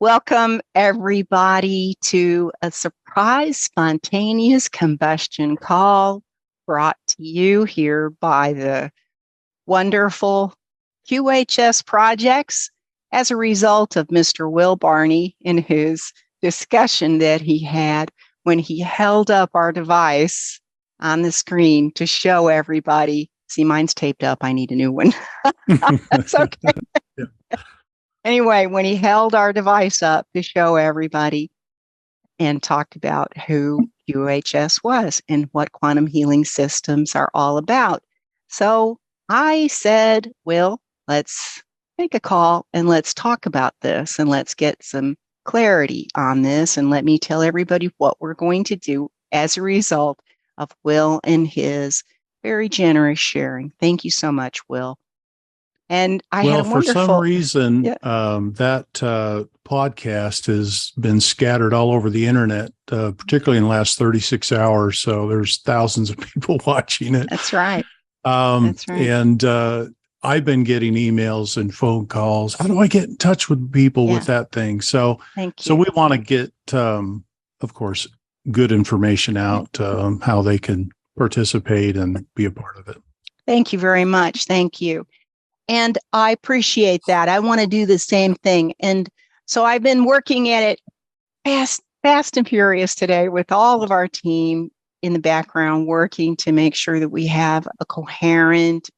Welcome, everybody, to a surprise spontaneous combustion call brought to you here by the wonderful QHS projects as a result of Mr. Will Barney in his discussion that he had when he held up our device on the screen to show everybody. See, mine's taped up. I need a new one. That's okay. Yeah. Anyway, when he held our device up to show everybody and talked about who QHS was and what quantum healing systems are all about. So I said, Will, let's make a call and let's talk about this and let's get some clarity on this. And let me tell everybody what we're going to do as a result of Will and his very generous sharing. Thank you so much, Will. And I had a wonderful... for some reason, that podcast has been scattered all over the internet, particularly in the last 36 hours. So there's thousands of people watching it. That's right. That's right. And I've been getting emails and phone calls. How do I get in touch with people with that thing? So, thank you. So we want to get, of course, good information out, how they can participate and be a part of it. Thank you very much. Thank you. And I appreciate that. I want to do the same thing. And so I've been working at it fast and furious today with all of our team in the background, working to make sure that we have a coherent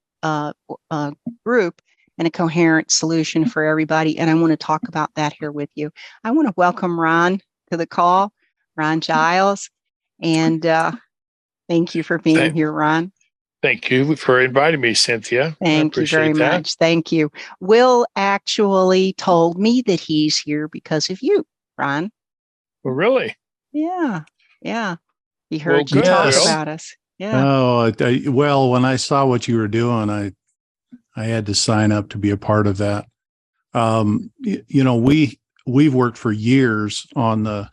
group and a coherent solution for everybody. And I want to talk about that here with you. I want to welcome Ron to the call, Ron Giles. And thank you for being here, Ron. Thank you for inviting me, Cynthia. Thank you very much. Thank you. Will actually told me that he's here because of you, Ron. Well, really? Yeah. Yeah. He heard you talk about us. Yeah. Oh, well, when I saw what you were doing, I had to sign up to be a part of that. We've worked for years on the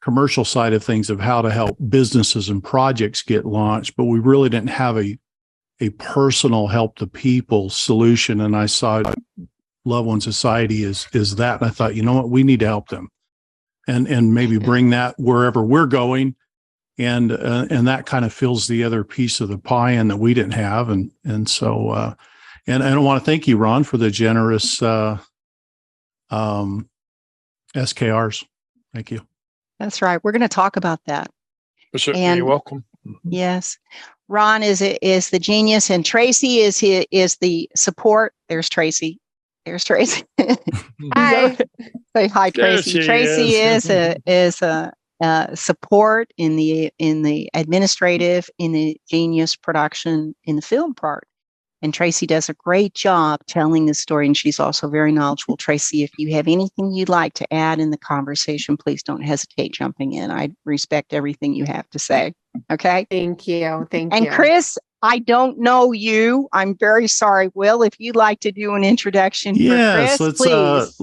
commercial side of things of how to help businesses and projects get launched, but we really didn't have a personal help the people solution. And I saw Love One Society is that. And I thought, you know what, we need to help them and maybe bring that wherever we're going. And that kind of fills the other piece of the pie and that we didn't have. And so, and I want to thank you, Ron, for the generous SKRs. Thank you. That's right. We're going to talk about that. And you're welcome. Yes. Ron is the genius and Tracy is the support. There's Tracy. There's Tracy. Hi. Say hi, Tracy. Tracy is a support in the administrative, in the genius production, in the film part. And Tracy does a great job telling the story, and she's also very knowledgeable. Tracy, if you have anything you'd like to add in the conversation, please don't hesitate jumping in. I respect everything you have to say. Okay? Thank you. Thank you. And Chris, I don't know you. I'm very sorry. Will, if you'd like to do an introduction for Chris, please.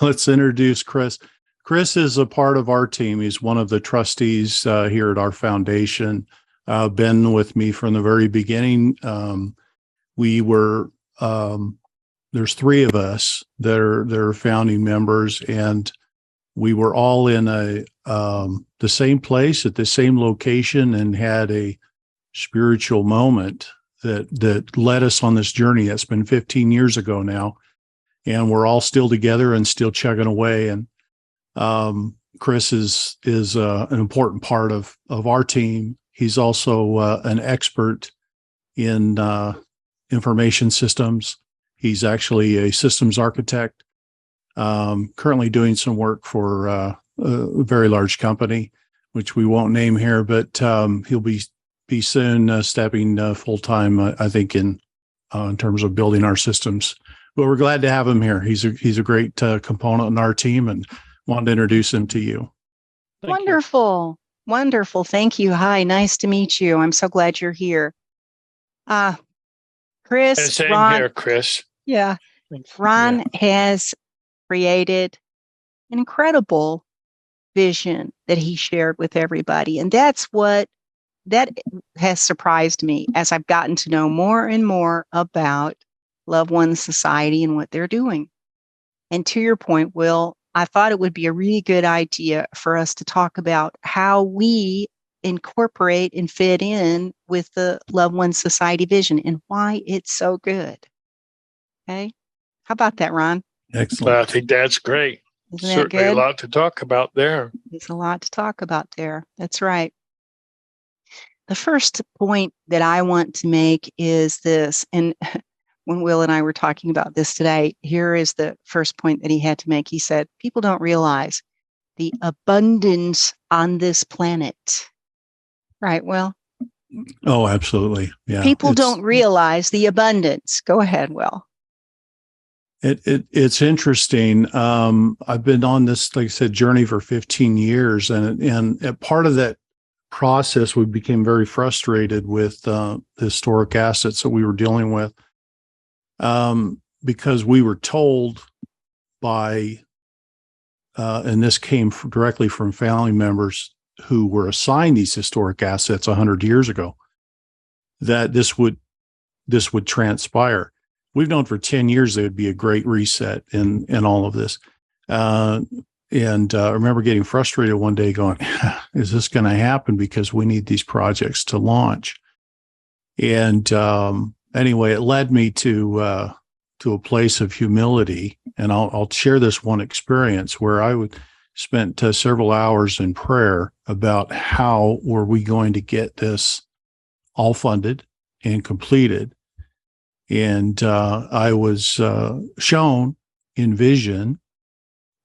Let's introduce Chris. Chris is a part of our team. He's one of the trustees here at our foundation. Been with me from the very beginning. We were, there's three of us that are founding members, and we were all in the same place at the same location and had a spiritual moment that led us on this journey. That's been 15 years ago now, and we're all still together and still chugging away. And Chris is an important part of our team. He's also an expert in information systems. He's actually a systems architect, currently doing some work for a very large company, which we won't name here, but he'll be soon stepping full-time, I think, in terms of building our systems. But we're glad to have him here. He's a great component in our team, and wanted to introduce him to you. Wonderful. Wonderful. Thank you. Hi, nice to meet you. I'm so glad you're here. Chris, same Ron, here, Chris. Yeah. Ron has created an incredible vision that he shared with everybody. And that has surprised me as I've gotten to know more and more about Love One Society and what they're doing. And to your point, Will, I thought it would be a really good idea for us to talk about how we incorporate and fit in with the Loved One Society vision and why it's so good. Okay. How about that, Ron? Excellent. I think that's great. Isn't that Certainly good? a lot to talk about there. There's a lot to talk about there. That's right. The first point that I want to make is this, and when Will and I were talking about this today, here is the first point that he had to make. He said, people don't realize the abundance on this planet. Right, Will? Oh, absolutely. Yeah. People don't realize the abundance. Go ahead, Will. It's interesting. I've been on this, like I said, journey for 15 years, and part of that process, we became very frustrated with the historic assets that we were dealing with, because we were told by, and this came directly from family members who were assigned these historic assets 100 years ago, that this would transpire. We've known for 10 years there would be a great reset in all of this. And I remember getting frustrated one day going, is this going to happen? Because we need these projects to launch. And anyway, it led me to a place of humility. And I'll share this one experience where I spent several hours in prayer about how were we going to get this all funded and completed. And I was shown in vision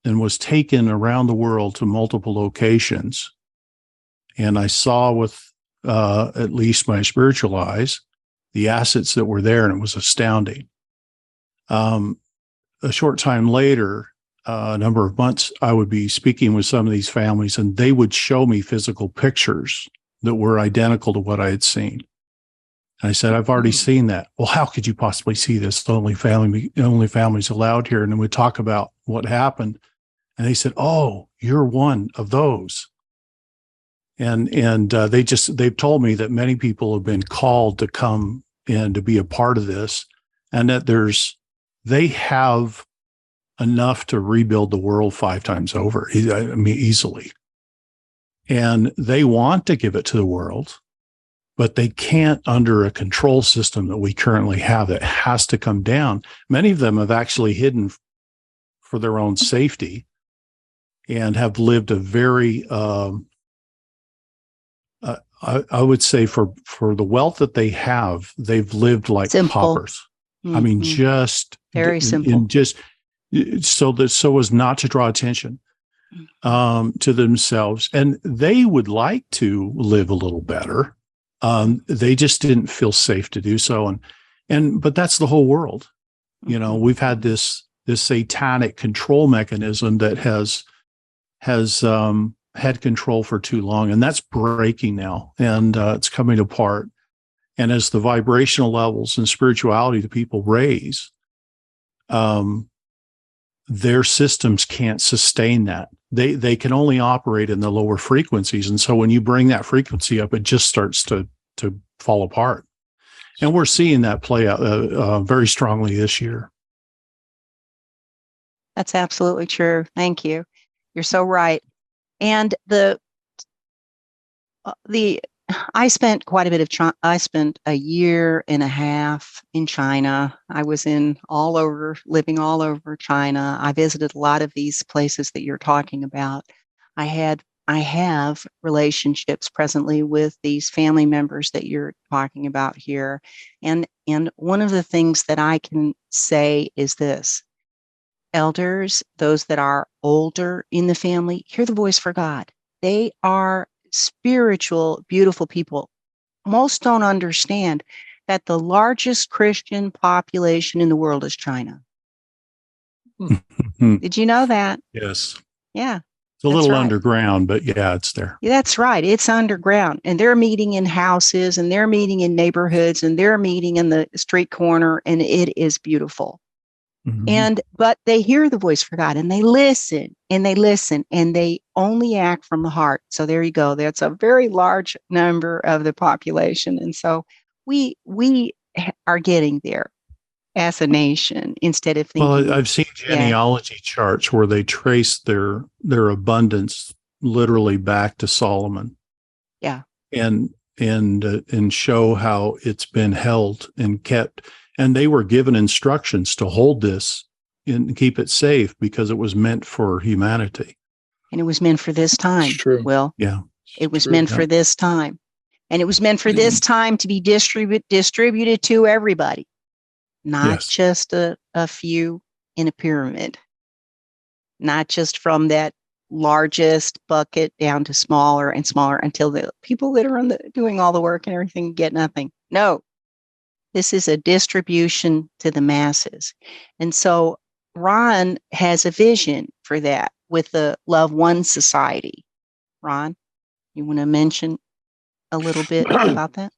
and was taken around the world to multiple locations. And I saw with at least my spiritual eyes the assets that were there, and it was astounding. A short time later, a number of months, I would be speaking with some of these families, and they would show me physical pictures that were identical to what I had seen. And I said, I've already seen that. Well, how could you possibly see this? Only families allowed here. And then we talk about what happened. And they said, oh, you're one of those. And they've told me that many people have been called to come and to be a part of this, and that they have enough to rebuild the world 5 times over. I mean, easily. And they want to give it to the world, but they can't under a control system that we currently have. It has to come down. Many of them have actually hidden for their own safety and have lived a very, I would say for the wealth that they have, they've lived like paupers. Mm-hmm. I mean, just very simple. And just so as not to draw attention to themselves. And they would like to live a little better. They just didn't feel safe to do so. But that's the whole world. You know, we've had this satanic control mechanism that has had control for too long, and that's breaking now, and it's coming apart. And as the vibrational levels and spirituality that people raise, their systems can't sustain that. They can only operate in the lower frequencies. And so when you bring that frequency up, it just starts to fall apart. And we're seeing that play out very strongly this year. That's absolutely true. Thank you. You're so right. And I spent quite a bit of I spent a year and a half in China. I was living all over China. I visited a lot of these places that you're talking about. I have relationships presently with these family members that you're talking about here. And one of the things that I can say is this: elders, those that are older in the family, hear the voice for God. They are spiritual, beautiful people. Most don't understand that the largest Christian population in the world is China. Did you know that? Yes. Yeah. It's a little underground, but yeah, it's there. Yeah, that's right. It's underground. And they're meeting in houses, and they're meeting in neighborhoods, and they're meeting in the street corner, and it is beautiful. But they hear the voice for God, and they listen, and they only act from the heart. So there you go. That's a very large number of the population. And so we are getting there. as a nation instead of thinking. Well, I've seen genealogy charts where they trace their abundance literally back to Solomon. Yeah. And show how it's been held and kept. And they were given instructions to hold this and keep it safe because it was meant for humanity. And it was meant for this time. It's true. Well, yeah, it was meant for this time. And it was meant for this time to be distributed to everybody, not just a few in a pyramid, not just from that largest bucket down to smaller and smaller until the people that are doing all the work and everything get nothing. No, this is a distribution to the masses. And so Ron has a vision for that with the Love One Society. Ron, you want to mention a little bit about that?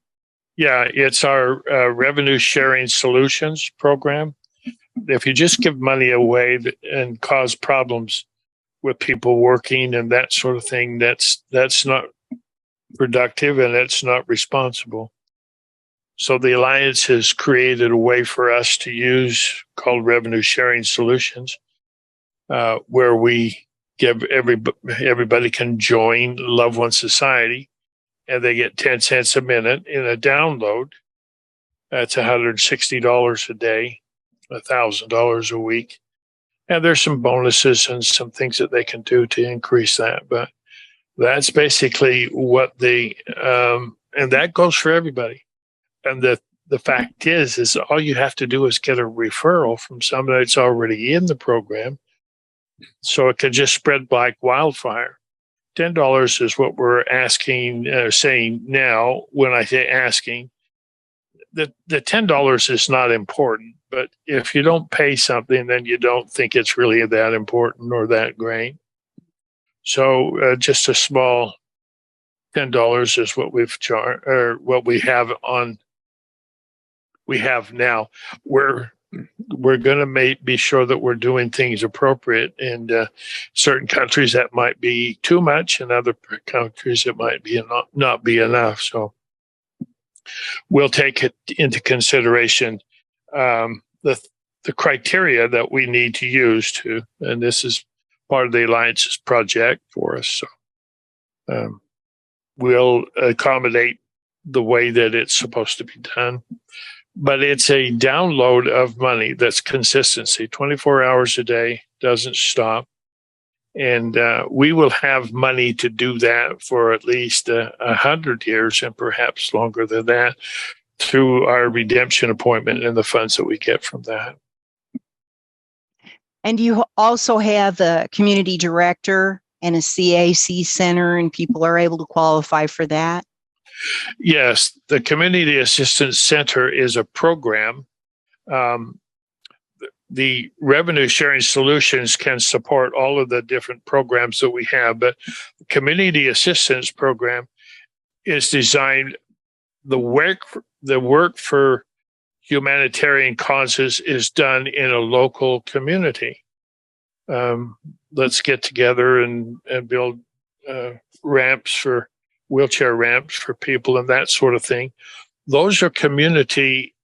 Yeah, it's our revenue sharing solutions program. If you just give money away and cause problems with people working and that sort of thing, that's not productive and it's not responsible. So the Alliance has created a way for us to use called revenue sharing solutions, where we give everybody can join Love One Society, and they get 10 cents a minute in a download. That's $160 a day, $1,000 a week. And there's some bonuses and some things that they can do to increase that. But that's basically what and that goes for everybody. And the fact is all you have to do is get a referral from somebody that's already in the program. So it can just spread like wildfire. $10 is what we're saying now. When I say asking, the $10 is not important, but if you don't pay something, then you don't think it's really that important or that great. So just a small $10 is what we've charged, or what we have now. We're going to be sure that we're doing things appropriate. In certain countries that might be too much, and other countries it might be not be enough. So we'll take it into consideration, the criteria that we need to use to, and this is part of the Alliance's project for us. So we'll accommodate the way that it's supposed to be done. But it's a download of money that's consistency, 24 hours a day, doesn't stop. And we will have money to do that for at least 100 years and perhaps longer than that through our redemption appointment and the funds that we get from that. And you also have a community director and a CAC center, and people are able to qualify for that? Yes, the Community Assistance Center is a program. The revenue sharing solutions can support all of the different programs that we have, but the Community Assistance Program is designed, the work for humanitarian causes is done in a local community. Let's get together and build wheelchair ramps for people and that sort of thing. Those are community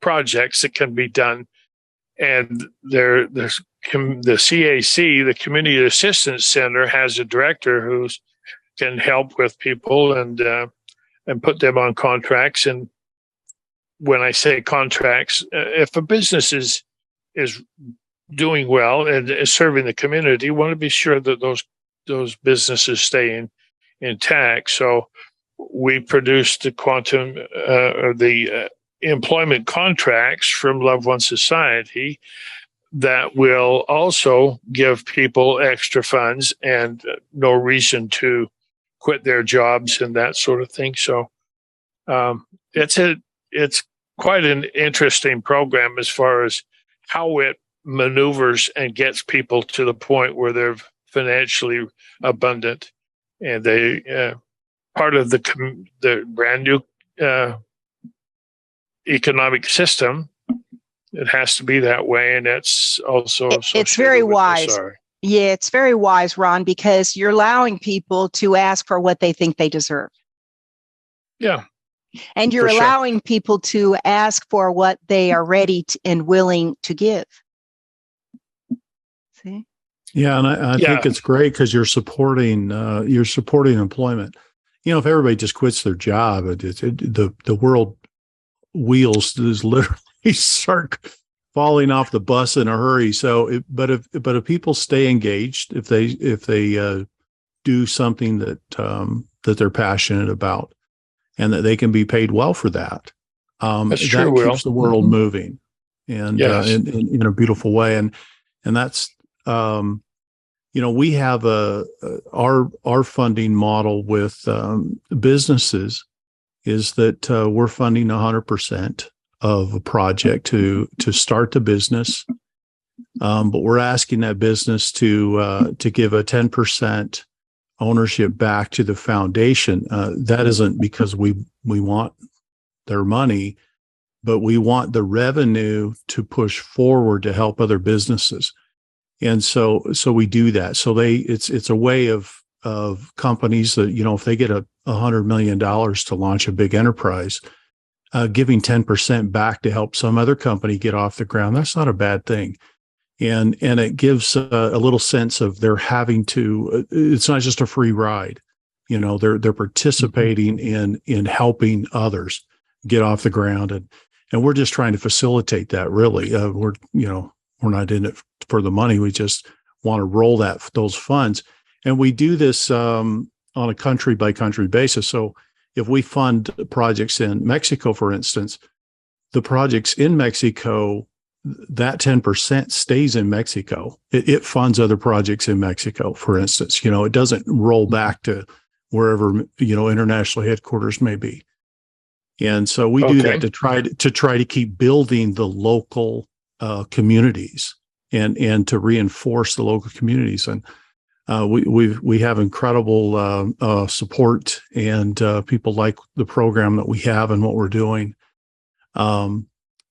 projects that can be done. And there's the CAC, the Community Assistance Center, has a director who can help with people and put them on contracts. And when I say contracts, if a business is doing well and is serving the community, you want to be sure that those businesses stay intact. So we produced the employment contracts from Love One Society that will also give people extra funds and no reason to quit their jobs and that sort of thing. So it's quite an interesting program as far as how it maneuvers and gets people to the point where they're financially abundant, and they part of the brand new economic system. It has to be that way, and that's also it's very wise. Yeah, it's very wise, Ron, because you're allowing people to ask for what they think they deserve. Yeah. And you're allowing people to ask for what they are ready and willing to give. See? Yeah, and I think it's great because you're supporting employment. You know, if everybody just quits their job, the world wheels just literally start falling off the bus in a hurry. So, but if people stay engaged, if they do something that they're passionate about, and that they can be paid well for that, that keeps the world moving, and in a beautiful way. And that's we have our funding model with businesses is that we're funding 100% of a project to start the business, but we're asking that business to give a 10% ownership back to the foundation. That isn't because we want their money, but we want the revenue to push forward to help other businesses. And so we do that. So it's a way of companies that, if they get $100 million to launch a big enterprise, giving 10% back to help some other company get off the ground, that's not a bad thing. And it gives a little sense of they're having to, it's not just a free ride, they're participating in helping others get off the ground. And we're just trying to facilitate that, really. We're not in it for the money. We just want to roll those funds. And we do this on a country by country basis. So if we fund projects in Mexico, for instance, the projects in Mexico, that 10% stays in Mexico. It funds other projects in Mexico, for instance. It doesn't roll back to wherever, international headquarters may be. And so we do that to try to keep building the local communities and to reinforce the local communities. And we have incredible support, and people like the program that we have and what we're doing.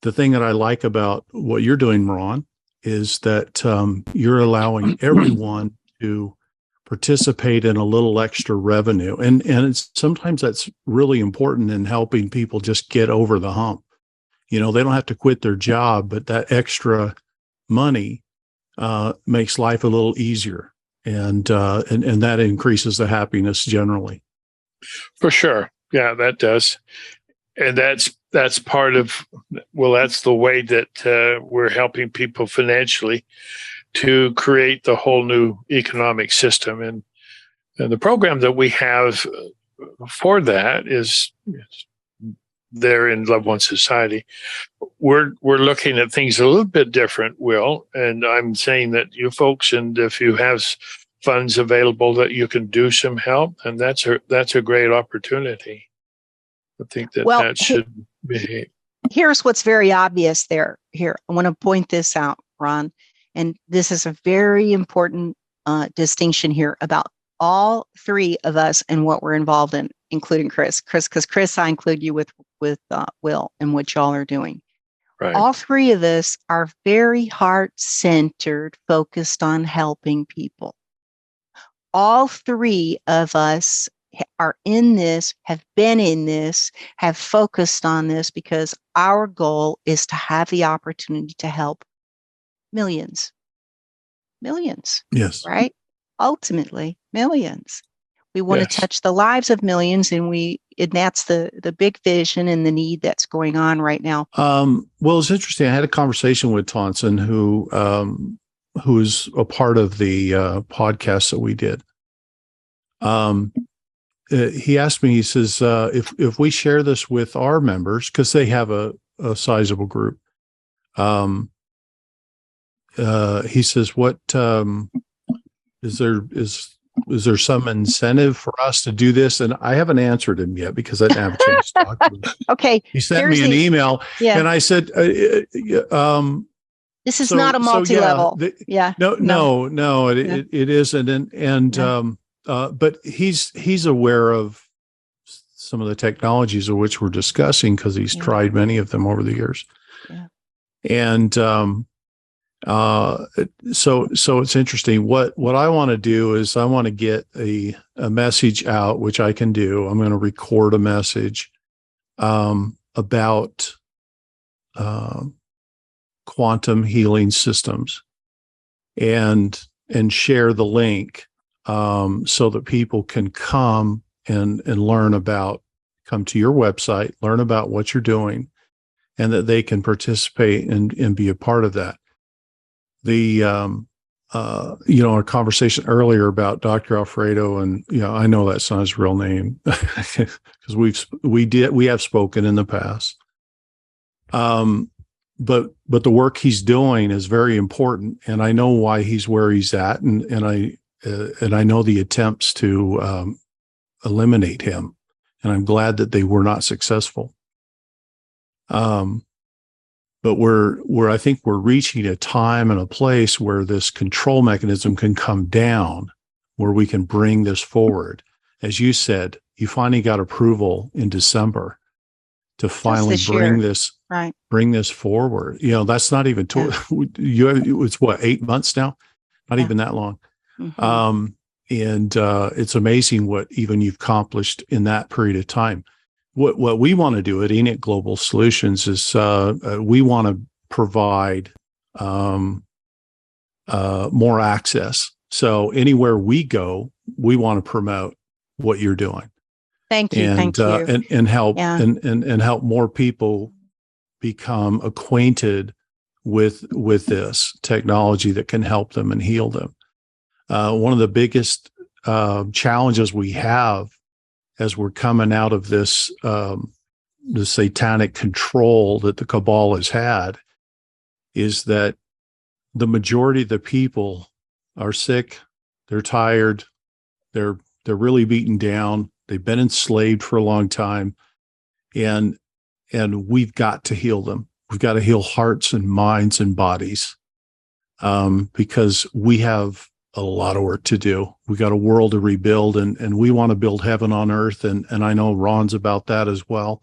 The thing that I like about what you're doing, Ron, is that you're allowing everyone to participate in a little extra revenue. And sometimes that's really important in helping people just get over the hump. They don't have to quit their job, but that extra money makes life a little easier. And that increases the happiness generally. For sure. Yeah, that does. And that's part of, that's the way that we're helping people financially to create the whole new economic system. And the program that we have for that is there in Loved One Society. We're looking at things a little bit different, Will, and I'm saying that you folks, and if you have funds available that you can do some help, and that's a great opportunity. I think that should be. Here's what's very obvious there. Here, I want to point this out, Ron, and this is a very important distinction here about all three of us and what we're involved in, including Chris, because Chris, I include you with Will and what y'all are doing. Right. All three of us are very heart-centered, focused on helping people. All three of us are in this, have been in this, have focused on this because our goal is to have the opportunity to help millions. Yes. Right? Ultimately, millions. We want to touch the lives of millions, and that's the big vision and the need that's going on right now. Well, it's interesting. I had a conversation with Tonson, who is a part of the podcast that we did. He asked me, he says, if we share this with our members, because they have a sizable group, he says, what is there some incentive for us to do this? And I haven't answered him yet because I didn't have a chance to talk to him. Okay. He sent me an email, and I said, this is not a multi-level. No, it isn't. But he's aware of some of the technologies of which we're discussing because he's tried many of them over the years. Yeah. And so it's interesting. What I want to do is I want to get a message out, which I can do. I'm going to record a message about quantum healing systems and share the link so that people can come and learn about, come to your website, learn about what you're doing, and that they can participate and be a part of that. Our conversation earlier about Dr. Alfredo, and I know that's not his real name because we have spoken in the past. But the work he's doing is very important, and I know why he's where he's at, and I know the attempts to eliminate him, and I'm glad that they were not successful. But I think we're reaching a time and a place where this control mechanism can come down, where we can bring this forward. As you said, you finally got approval in December to finally bring this forward. That's not even it's what, 8 months now, not even that long. Mm-hmm. And it's amazing what even you've accomplished in that period of time. What we want to do at ENIC Global Solutions is we want to provide more access. So anywhere we go, we want to promote what you're doing. Thank you. And help and help more people become acquainted with this technology that can help them and heal them. One of the biggest challenges we have as we're coming out of this the satanic control that the cabal has had is that the majority of the people are sick, they're tired, they're really beaten down, they've been enslaved for a long time, and we've got to heal them. We've got to heal hearts and minds and bodies because we have a lot of work to do. We got a world to rebuild, and we want to build heaven on earth. And I know Ron's about that as well.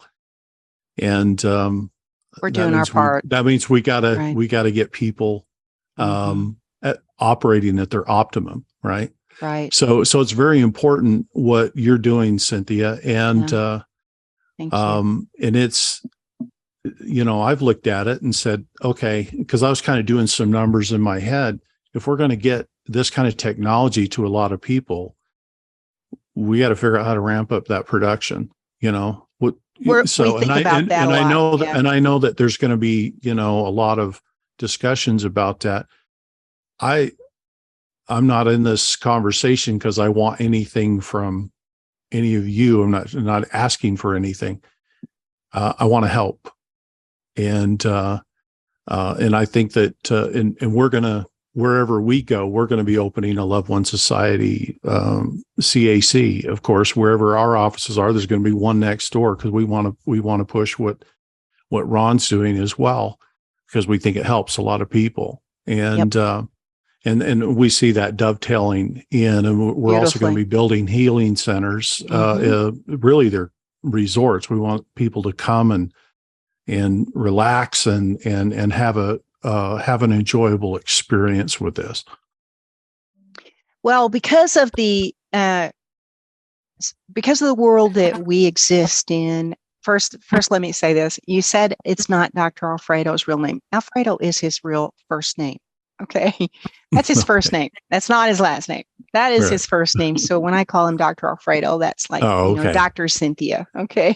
And we're doing our part. That means we gotta get people operating at their optimum, right? Right. So it's very important what you're doing, Cynthia. And Thank you. And it's, I've looked at it and said, okay, because I was kind of doing some numbers in my head. If we're going to get this kind of technology to a lot of people, we got to figure out how to ramp up that production. I know that there's going to be, a lot of discussions about that. I'm not in this conversation because I want anything from any of you. I'm not asking for anything. I want to help. And I think that, and we're going to, wherever we go, we're going to be opening a Loved One Society, CAC, of course, wherever our offices are, there's going to be one next door because we want to push what Ron's doing as well, because we think it helps a lot of people. And, and we see that dovetailing in, and we're also going to be building healing centers. Really, they're resorts. We want people to come and relax and have an enjoyable experience with this. Well, because of the world that we exist in, first, let me say this. You said it's not Dr. Alfredo's real name. Alfredo is his real first name. Okay. That's his first name. That's not his last name. That is his first name. So when I call him Dr. Alfredo, that's like, Dr. Cynthia. Okay.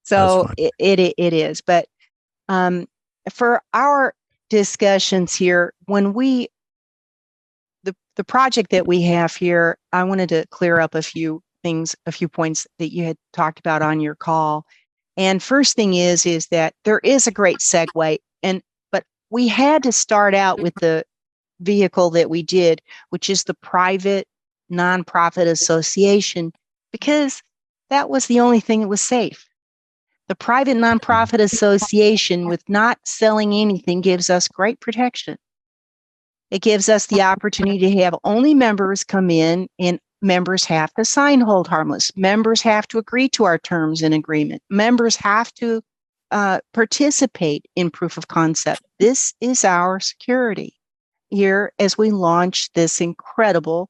So it is. But for our discussions here, when the project that we have here, I wanted to clear up a few things, a few points that you had talked about on your call. And first thing is that there is a great segue, but we had to start out with the vehicle that we did, which is the private nonprofit association, because that was the only thing that was safe. The private nonprofit association, with not selling anything, gives us great protection. It gives us the opportunity to have only members come in, and members have to sign hold harmless. Members have to agree to our terms and agreement. Members have to participate in proof of concept. This is our security here as we launch this incredible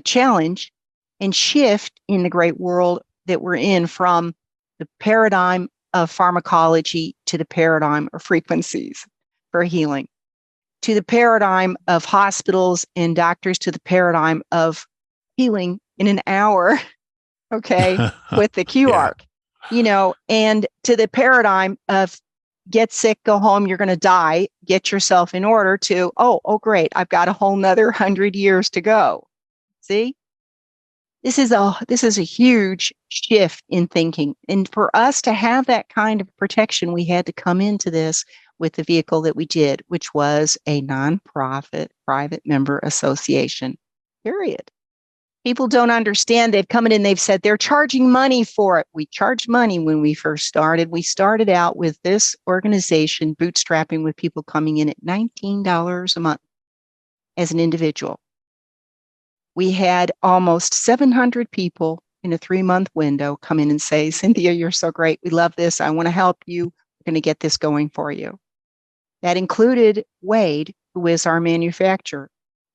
challenge and shift in the great world that we're in, from the paradigm of pharmacology to the paradigm of frequencies for healing, to the paradigm of hospitals and doctors to the paradigm of healing in an hour, okay, with the QArc, and to the paradigm of get sick, go home, you're going to die, get yourself in order to, oh, great, I've got a whole nother 100 years to go. See? This is a huge shift in thinking. And for us to have that kind of protection, we had to come into this with the vehicle that we did, which was a nonprofit private member association, period. People don't understand. They've come in and they've said they're charging money for it. We charged money when we first started. We started out with this organization bootstrapping with people coming in at $19 a month as an individual. We had almost 700 people in a 3-month window come in and say, Cynthia, you're so great. We love this. I want to help you. We're going to get this going for you. That included Wade, who is our manufacturer.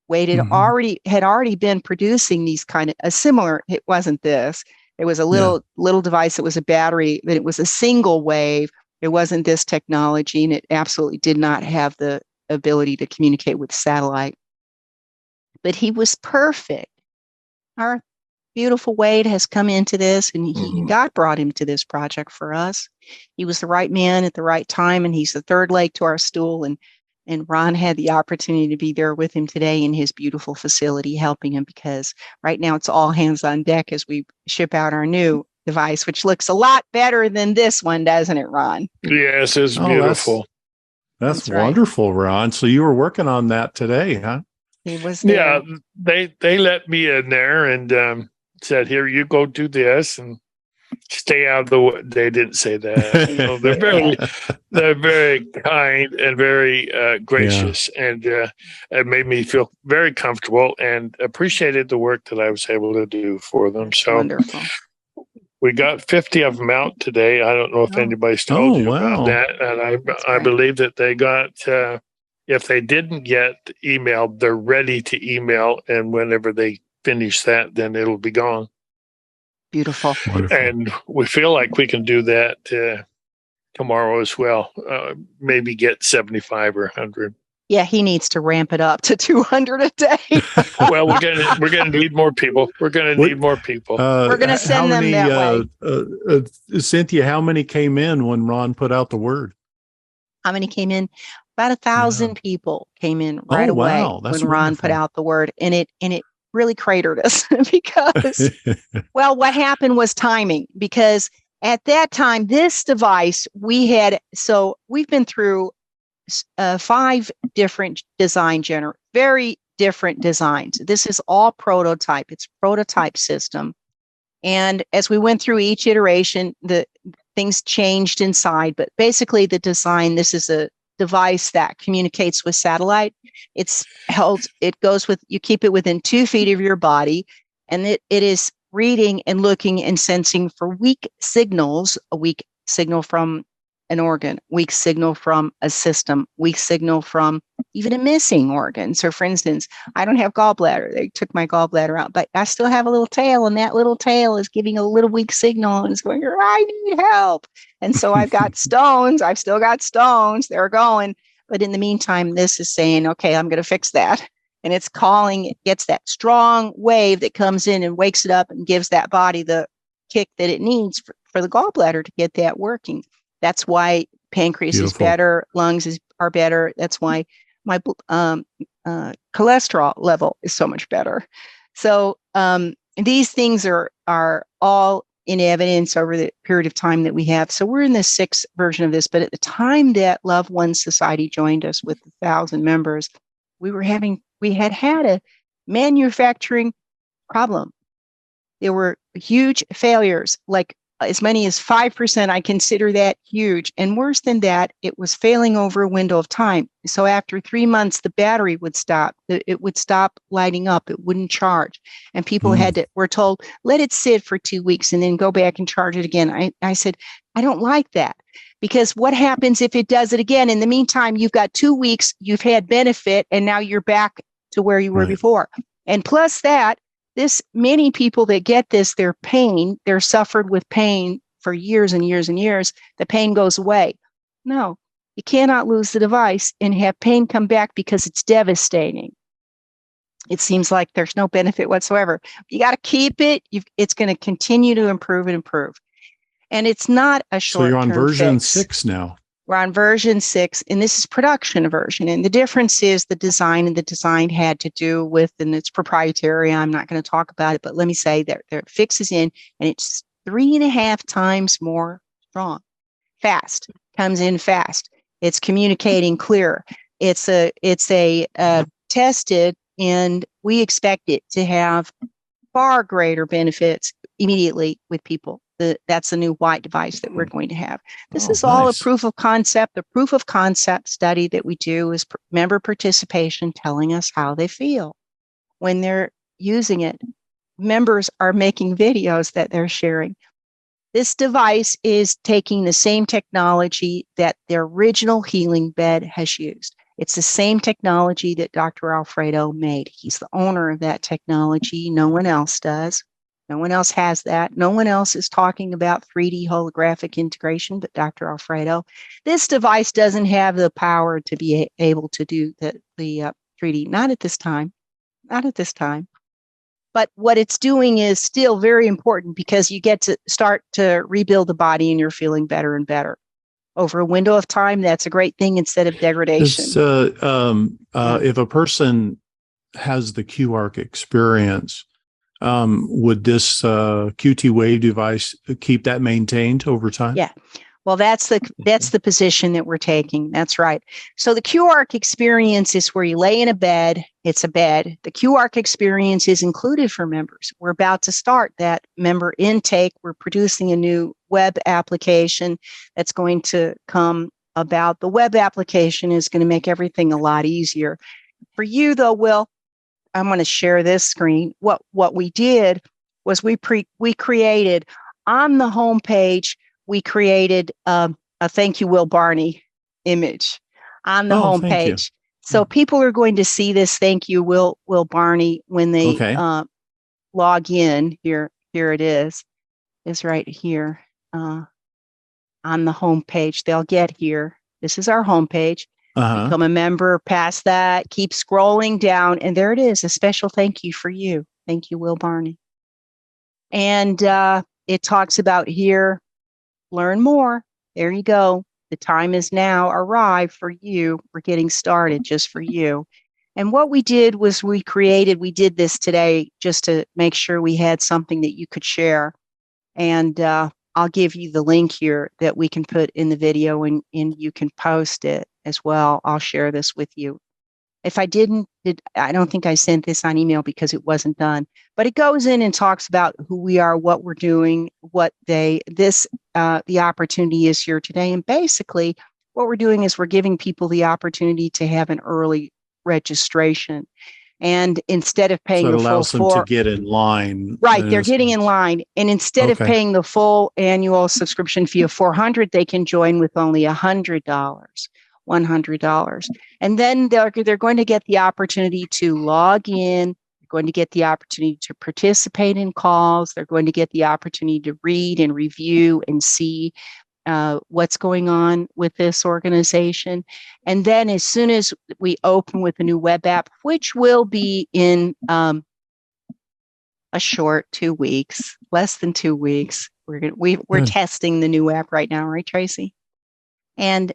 Wade had already been producing these kind of a similar. It wasn't this. It was a little device. It was a battery, but it was a single wave. It wasn't this technology, and it absolutely did not have the ability to communicate with satellite. But he was perfect. Our beautiful Wade has come into this, and God brought him to this project for us. He was the right man at the right time, and he's the third leg to our stool. And Ron had the opportunity to be there with him today in his beautiful facility, helping him, because right now it's all hands on deck as we ship out our new device, which looks a lot better than this one, doesn't it, Ron? Yes, it's beautiful. That's wonderful, right. Ron. So you were working on that today, huh? He was there. Yeah, they let me in there and said, "Here, you go do this and stay out of the way." They didn't say that. They're very kind and very gracious, and it made me feel very comfortable and appreciated the work that I was able to do for them. So wonderful. We got 50 of them out today. I don't know if anybody's told you about that, and I believe that they got. If they didn't get emailed, they're ready to email, and whenever they finish that, then it'll be gone. Beautiful. Wonderful. And we feel like we can do that tomorrow as well. Maybe get 75 or 100. Yeah, he needs to ramp it up to 200 a day. Well, we're gonna need more people. We're gonna need more people. We're gonna send them that way. Cynthia, how many came in when Ron put out the word? How many came in? About 1,000 people came in right away when Ron put out the word, and it really cratered us because, well, what happened was timing. Because at that time, this device we've been through 5 different very different designs. This is all prototype. It's prototype system, and as we went through each iteration, the things changed inside. But basically, the design. This is a device that communicates with satellite. You keep it within 2 feet of your body, and it is reading and looking and sensing for weak signals, a weak signal from an organ, weak signal from a system, weak signal from even a missing organ. So for instance, I don't have gallbladder. They took my gallbladder out, but I still have a little tail, and that little tail is giving a little weak signal and it's going, I need help. And so I've got stones. I've still got stones. They're going. But in the meantime, this is saying, okay, I'm going to fix that. And it's calling, it gets that strong wave that comes in and wakes it up and gives that body the kick that it needs for the gallbladder to get that working. That's why pancreas is better, lungs are better. That's why my cholesterol level is so much better. So these things are all in evidence over the period of time that we have. So we're in the 6th version of this. But at the time that Love One Society joined us with 1,000 members, we had a manufacturing problem. There were huge failures, like as many as 5%. I consider that huge. And worse than that, it was failing over a window of time. So after 3 months, the battery would stop. It would stop lighting up. It wouldn't charge. And people were told, let it sit for 2 weeks and then go back and charge it again. I said, I don't like that, because what happens if it does it again? In the meantime, you've got 2 weeks, you've had benefit, and now you're back to where you were before. And plus that, many people that get this, they're suffered with pain for years and years and years, the pain goes away. No, you cannot lose the device and have pain come back because it's devastating. It seems like there's no benefit whatsoever. You got to keep it. It's going to continue to improve and improve. And it's not a short-term So you're on version fix. 6 now. We're on version 6, and this is production version. And the difference is the design, and the design had to do with, and it's proprietary. I'm not going to talk about it, but let me say that there fixes in, and it's 3.5 times more strong. Fast, comes in fast. It's communicating clear. It's a tested, and we expect it to have far greater benefits immediately with people. That's the new white device that we're going to have. This is all nice. a proof of concept. The proof of concept study that we do is member participation telling us how they feel when they're using it. Members are making videos that they're sharing. This device is taking the same technology that the original healing bed has used. It's the same technology that Dr. Alfredo made. He's the owner of that technology. No one else does. No one else has that. No one else is talking about 3D holographic integration but Dr. Alfredo. This device doesn't have the power to be able to do the 3D. Not at this time. Not at this time. But what it's doing is still very important because you get to start to rebuild the body and you're feeling better and better. Over a window of time, that's a great thing instead of degradation. If a person has the QArc experience, would this QTWE device keep that maintained over time? Yeah. Well, that's the position that we're taking. That's right. So the QArc experience is where you lay in a bed. It's a bed. The QArc experience is included for members. We're about to start that member intake. We're producing a new web application that's going to come about. The web application is going to make everything a lot easier. For you, though, Will, I'm going to share this screen. What we did was we created on the homepage. We created a thank you, Will Barney image on the homepage. So people are going to see this thank you, Will Barney, when they log in. Here it is. It's right here on the homepage. They'll get here. This is our homepage. Become a member, past that, keep scrolling down, and there it is, a special thank you for you. Thank you, Will Barney. And it talks about here, learn more. There you go. The time is now arrived for you. We're getting started just for you. And what we did was we did this today just to make sure we had something that you could share. And I'll give you the link here that we can put in the video and you can post it as well. I'll share this with you. If I didn't, I don't think I sent this on email because it wasn't done, but it goes in and talks about who we are, what we're doing, the opportunity is here today. And basically what we're doing is we're giving people the opportunity to have an early registration. And instead of paying the full allows them to get in line. Right, they're getting in line. And instead of paying the full annual subscription fee of $400, they can join with only $100. And then they're going to get the opportunity to log in. They're going to get the opportunity to participate in calls. They're going to get the opportunity to read and review and see what's going on with this organization. And then as soon as we open with a new web app, which will be in a short 2 weeks, less than 2 weeks, we're testing the new app right now, right, Tracy? And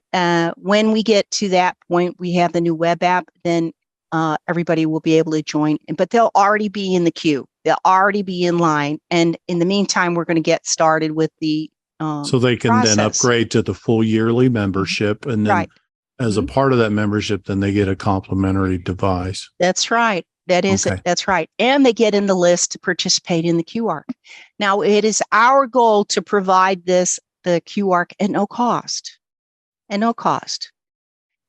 when we get to that point, we have the new web app, then everybody will be able to join, but they'll already be in the queue. They'll already be in line. And in the meantime, we're going to get started with the so they can process. Then upgrade to the full yearly membership. And then as a part of that membership, then they get a complimentary device. That's right. That's right. And they get in the list to participate in the QArc. Now, it is our goal to provide the QArc at no cost. At no cost.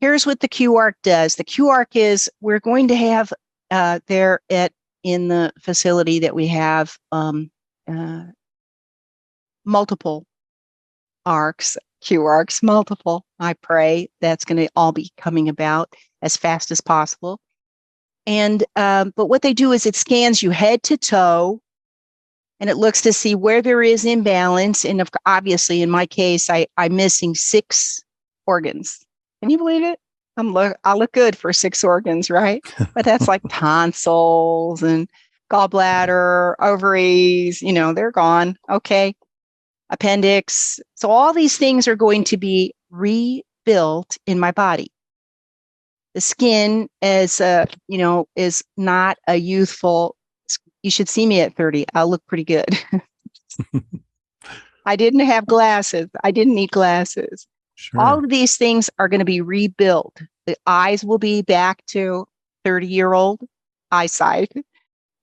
Here's what the QArc does. The QArc is we're going to have in the facility that we have multiple arcs, QArcs, multiple. I pray that's going to all be coming about as fast as possible. And but what they do is it scans you head to toe, and it looks to see where there is imbalance. And obviously, in my case, I'm missing 6 organs. Can you believe it? I look good for 6 organs, right? But that's like tonsils and gallbladder, ovaries, they're gone. Okay. Appendix. So all these things are going to be rebuilt in my body. The skin is not a youthful. You should see me at 30. I'll look pretty good. I didn't have glasses. I didn't need glasses. Sure. All of these things are going to be rebuilt. The eyes will be back to 30-year-old eyesight.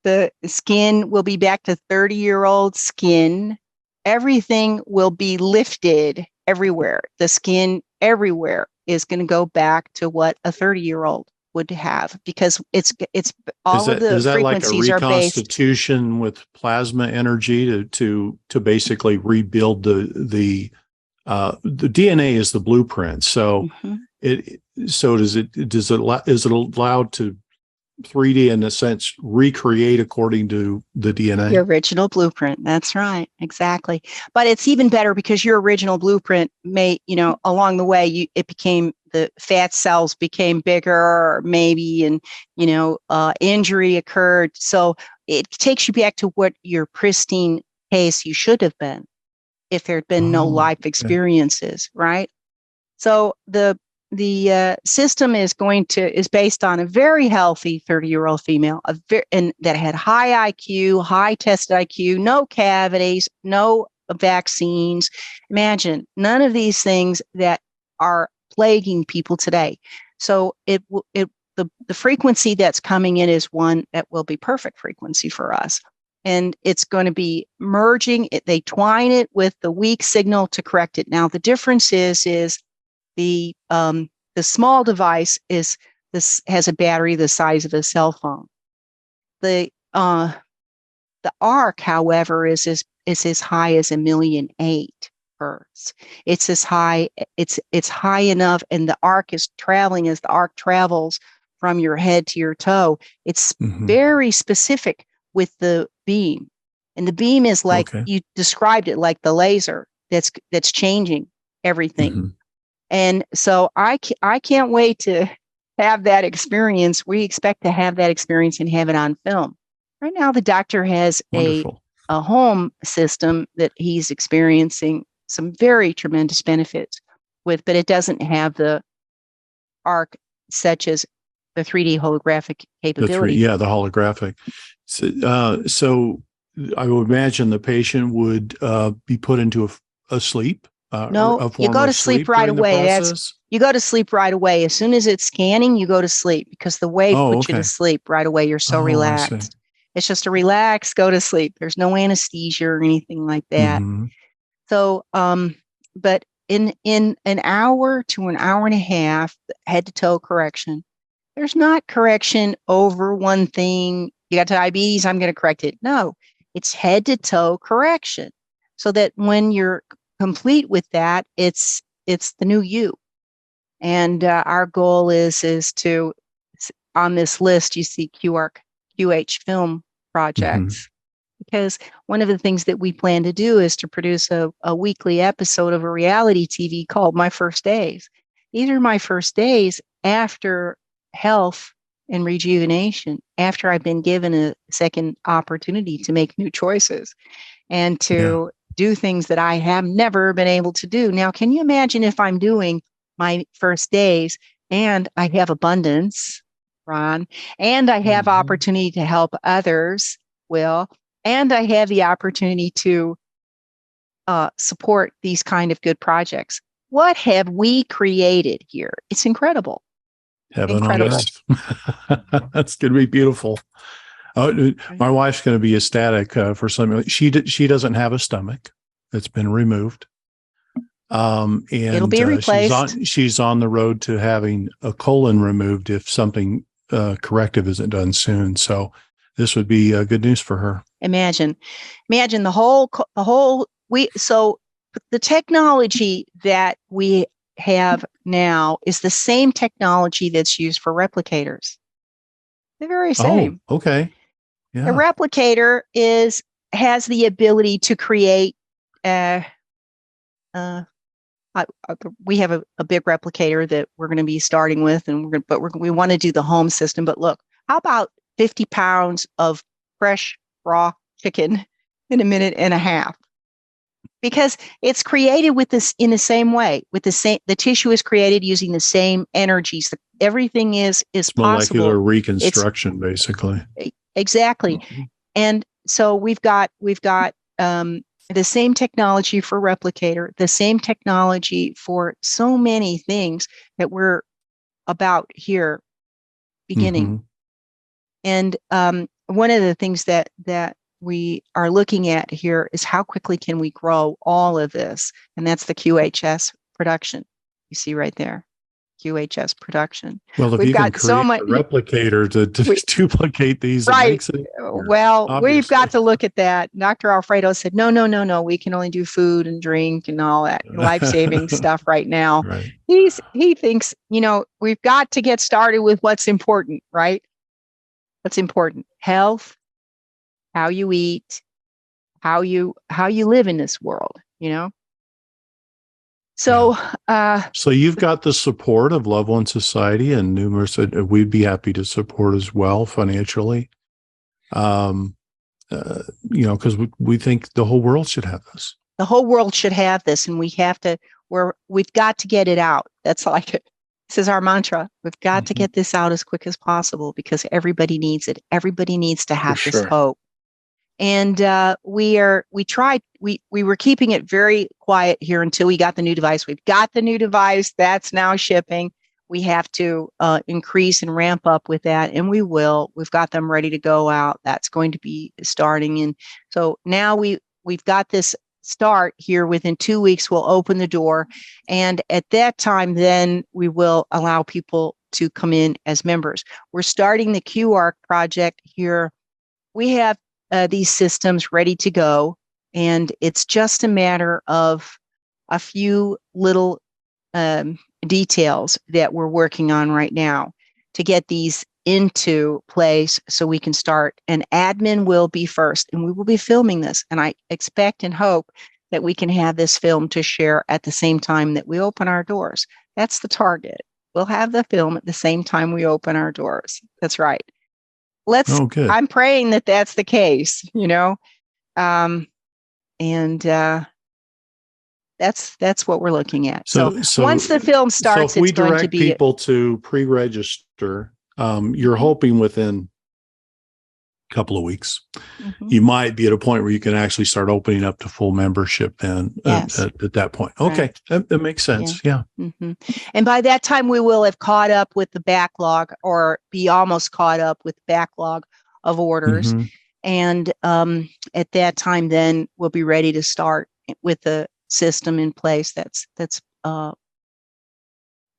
The skin will be back to 30-year-old skin. Everything will be lifted everywhere. The skin everywhere is going to go back to what a 30-year-old would have, because it's all of the frequencies like a are based. reconstitution with plasma energy to basically rebuild the DNA is the blueprint. So is it allowed to 3D in a sense recreate according to the DNA? Your original blueprint. That's right. Exactly. But it's even better because your original blueprint along the way, the fat cells became bigger, maybe, and, injury occurred. So it takes you back to what your pristine case you should have been if there had been no life experiences, right? So the system is based on a very healthy 30-year-old female, and that had high IQ, high tested IQ, no cavities, no vaccines. Imagine none of these things that are plaguing people today. So the frequency that's coming in is one that will be perfect frequency for us. And it's going to be merging it. They twine it with the weak signal to correct it. Now, the difference is the small device has a battery the size of a cell phone. The arc, however, is as high as 1,000,008 hertz. It's as high. It's high enough, and the arc is traveling as the arc travels from your head to your toe. It's very specific with the beam, and the beam is like you described it, like the laser that's changing everything. And so I can't wait to have that experience. We expect to have that experience and have it on film. Right now, the doctor has a home system that he's experiencing some very tremendous benefits with, but it doesn't have the arc such as the 3D holographic capability. The holographic. So I would imagine the patient would be put into a sleep. No, you go to sleep right away. You go to sleep right away. As soon as it's scanning, you go to sleep because the wave puts you to sleep right away. You're so relaxed. It's just a relax, go to sleep. There's no anesthesia or anything like that. So, but in an hour to an hour and a half, head to toe correction. There's not correction over one thing. You got diabetes, I'm going to correct it. No, it's head to toe correction, so that when you're complete with that, it's the new you. And our goal is to, on this list, you see QArc, QH film projects, because one of the things that we plan to do is to produce a weekly episode of a reality TV called My First Days. These are my first days after health and rejuvenation, after I've been given a second opportunity to make new choices and to do things that I have never been able to do. Now, can you imagine if I'm doing my first days and I have abundance, Ron, and I have opportunity to help others, Will, and I have the opportunity to support these kind of good projects? What have we created here? It's incredible. Heaven on earth. That's going to be beautiful. My wife's going to be ecstatic for something. She doesn't have a stomach. It's been removed. And it'll be replaced. She's on the road to having a colon removed if something corrective isn't done soon. So this would be good news for her. Imagine the technology that we have now is the same technology that's used for replicators. The very same. Oh, okay. Yeah. A replicator is has the ability to create. We have a big replicator that we're going to be starting with, and we want to do the home system. But look, how about 50 pounds of fresh raw chicken in a minute and a half? Because it's created with this in the same way, the tissue is created using the same energies. Everything is molecular possible. reconstruction, basically. Exactly. Mm-hmm. And so we've got the same technology for replicator, the same technology for so many things that we're about here beginning. Mm-hmm. And one of the things that we are looking at here is how quickly can we grow all of this? And that's the QHS production. You see right there, QHS production. Well, if we've got so much replicator to duplicate these, right? Well, we've got to look at that. Dr. Alfredo said, no, we can only do food and drink and all that life-saving stuff right now. Right. He thinks, we've got to get started with what's important, right? What's important? Health, how you eat, how you live in this world, So, so you've got the support of Love One Society and numerous. We'd be happy to support as well financially, because we think the whole world should have this. The whole world should have this, and we've got to get it out. That's this is our mantra. We've got to get this out as quick as possible because everybody needs it. Everybody needs to have this hope. And we were keeping it very quiet here until we got the new device. We've got the new device that's now shipping. We have to increase and ramp up with that, and we will. We've got them ready to go out. That's going to be starting, and so now we've got this start here. Within 2 weeks, we'll open the door, and at that time, then we will allow people to come in as members. We're starting the QArc project here. We have these systems ready to go, and it's just a matter of a few little details that we're working on right now to get these into place so we can start. And admin will be first, and we will be filming this, and I expect and hope that we can have this film to share at the same time that we open our doors. That's the target. We'll have the film at the same time we open our doors. That's right. I'm praying that that's the case, and that's what we're looking at. So once the film starts, so if we direct people to pre-register, you're hoping within a couple of weeks, you might be at a point where you can actually start opening up to full membership then at that point. Okay. Right. That makes sense. Yeah. And by that time, we will have caught up with the backlog or be almost caught up with the backlog of orders. And at that time, then we'll be ready to start with the system in place that's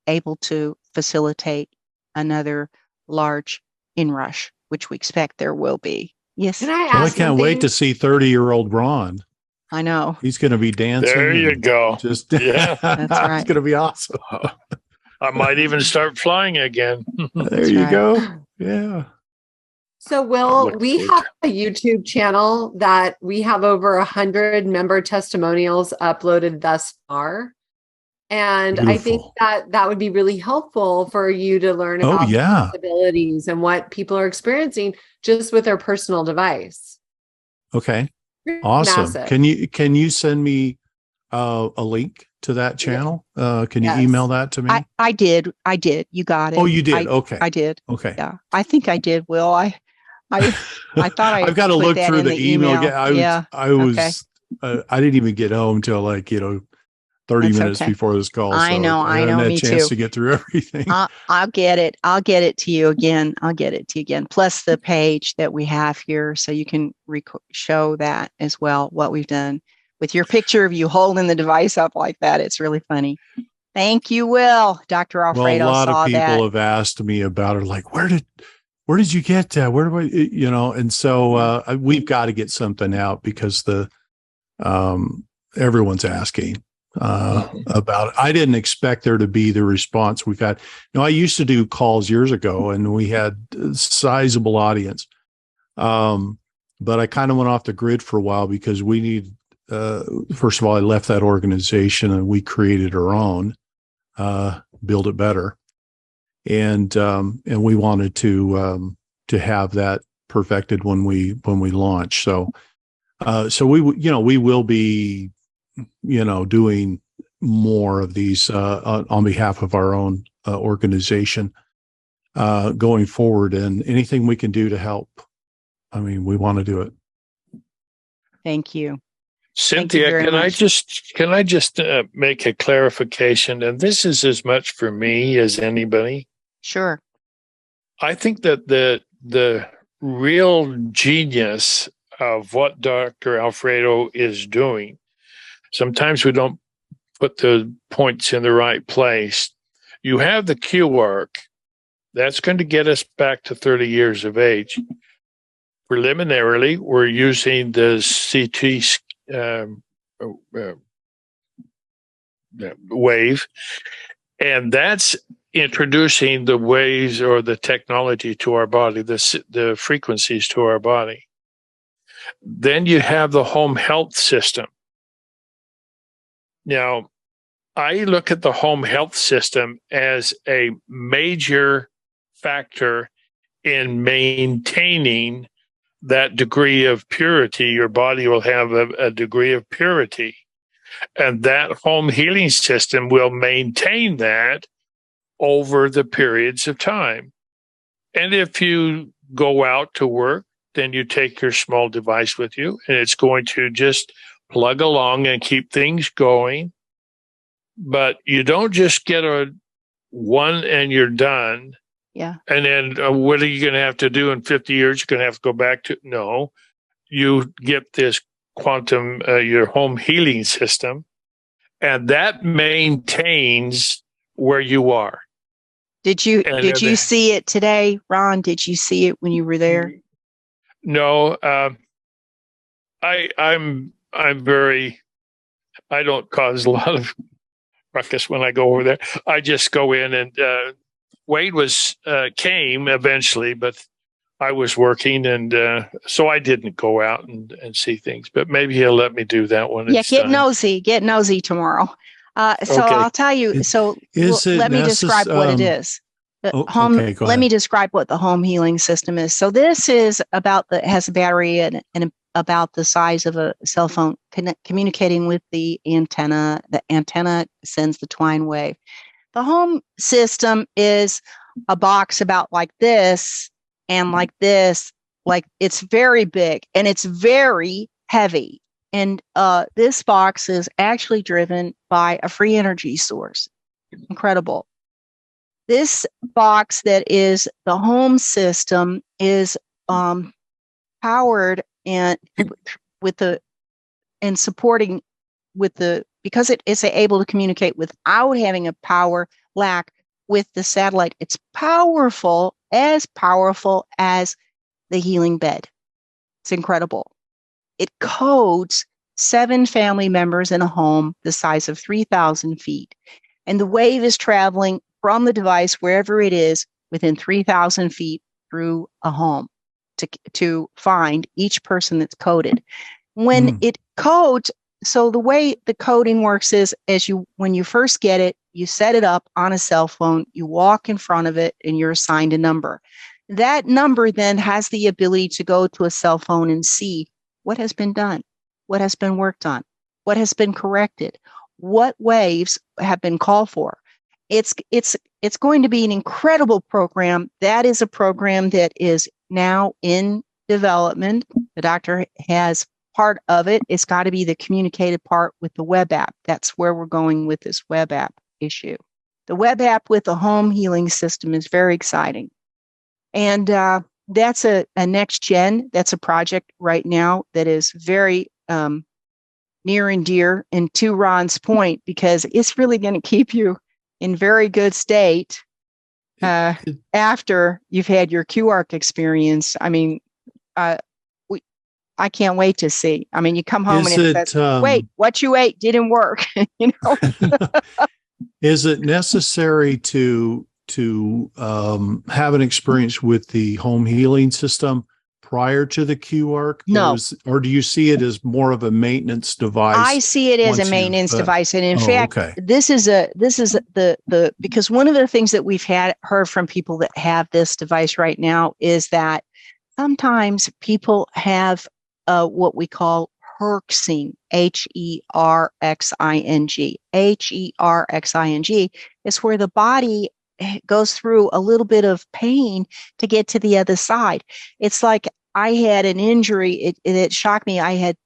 able to facilitate another large inrush, which we expect there will be. Yes. Can I ask I can't wait to see 30-year-old Ron. I know. He's going to be dancing. There you go. Just yeah, that's right. It's going to be awesome. I might even start flying again. There you go. Yeah. So, Will, we have a YouTube channel that we have over 100 member testimonials uploaded thus far. And beautiful. I think that would be really helpful for you to learn about disabilities and what people are experiencing just with their personal device. Okay. Awesome. Massive. Can you send me a link to that channel? Can you email that to me? I did. You got it. Oh, you did. Okay. I did. Okay. Yeah. I think I did, Will. I thought I've got to look through the email. I didn't even get home till 30 minutes before this call. I know. I haven't had me a chance too. to get through everything. I'll get it. I'll get it to you again. Plus the page that we have here, so you can show that as well. What we've done with your picture of you holding the device up like that. It's really funny. Thank you, Will. Dr. Alfredo. Well, a lot of people have asked me about it. Like, where did you get that? Where do I, and so we've got to get something out because everyone's asking about it. I didn't expect there to be the response we've had. I used to do calls years ago and we had a sizable audience. but I kind of went off the grid for a while because we need, first of all, I left that organization and we created our own, Build It Better. And we wanted to have that perfected when we launch. So we will be, doing more of these on behalf of our own organization going forward, and anything we can do to help. I mean, we want to do it. Thank you. Cynthia, can I just make a clarification? And this is as much for me as anybody. Sure. I think that the real genius of what Dr. Alfredo is doing, sometimes we don't put the points in the right place. You have the QArc. That's going to get us back to 30 years of age. Preliminarily, we're using the CT wave, and that's introducing the waves or the technology to our body, the frequencies to our body. Then you have the home health system. Now, I look at the home health system as a major factor in maintaining that degree of purity. Your body will have a degree of purity, and that home healing system will maintain that over the periods of time. And if you go out to work, then you take your small device with you, and it's going to just plug along and keep things going. But you don't just get one and you're done. Yeah. And then what are you going to have to do in 50 years? You're going to have to go back to, no, you get this quantum, your home healing system, and that maintains where you are. Did you see it today, Ron? Did you see it when you were there? No, I'm very, I don't cause a lot of ruckus when I go over there. I just go in, and Wade came eventually, but I was working, and so I didn't go out and see things. But maybe he'll let me do that one. Yeah, get nosy tomorrow. So okay. I'll tell you. So let me describe what it is. Let me describe what the home healing system is. So this is has a battery and about the size of a cell phone communicating with the antenna. The antenna sends the twine wave. The home system is a box about like this and like this. Like it's very big and it's very heavy. And this box is actually driven by a free energy source. Incredible. This box that is the home system is powered and supporting with because it is able to communicate without having a power lack with the satellite. It's powerful as the healing bed. It's incredible. It codes 7 family members in a home the size of 3,000 feet. And the wave is traveling from the device, wherever it is, within 3,000 feet through a home to find each person that's coded. When it codes, so the way the coding works is when you first get it, you set it up on a cell phone, you walk in front of it, and you're assigned a number. That number then has the ability to go to a cell phone and see what has been done, what has been worked on, what has been corrected, what waves have been called for. It's going to be an incredible program. That is a program that is now in development. The doctor has part of it. It's got to be the communicated part with the web app. That's where we're going with this web app issue. The web app with the home healing system is very exciting. And that's a next gen. That's a project right now that is very near and dear, and to Ron's point, because it's really going to keep you in very good state after you've had your QArc experience. I mean, I can't wait to see. I mean, you come home and it says, wait, what you ate didn't work. Is it necessary to have an experience with the home healing system prior to the QArc? No. Or do you see it as more of a maintenance device? I see it as a maintenance device. And in fact, this is the because one of the things that we've heard from people that have this device right now is that sometimes people have what we call herxing, Herxing. Herxing is where the body goes through a little bit of pain to get to the other side. It's like I had an injury. It shocked me. I had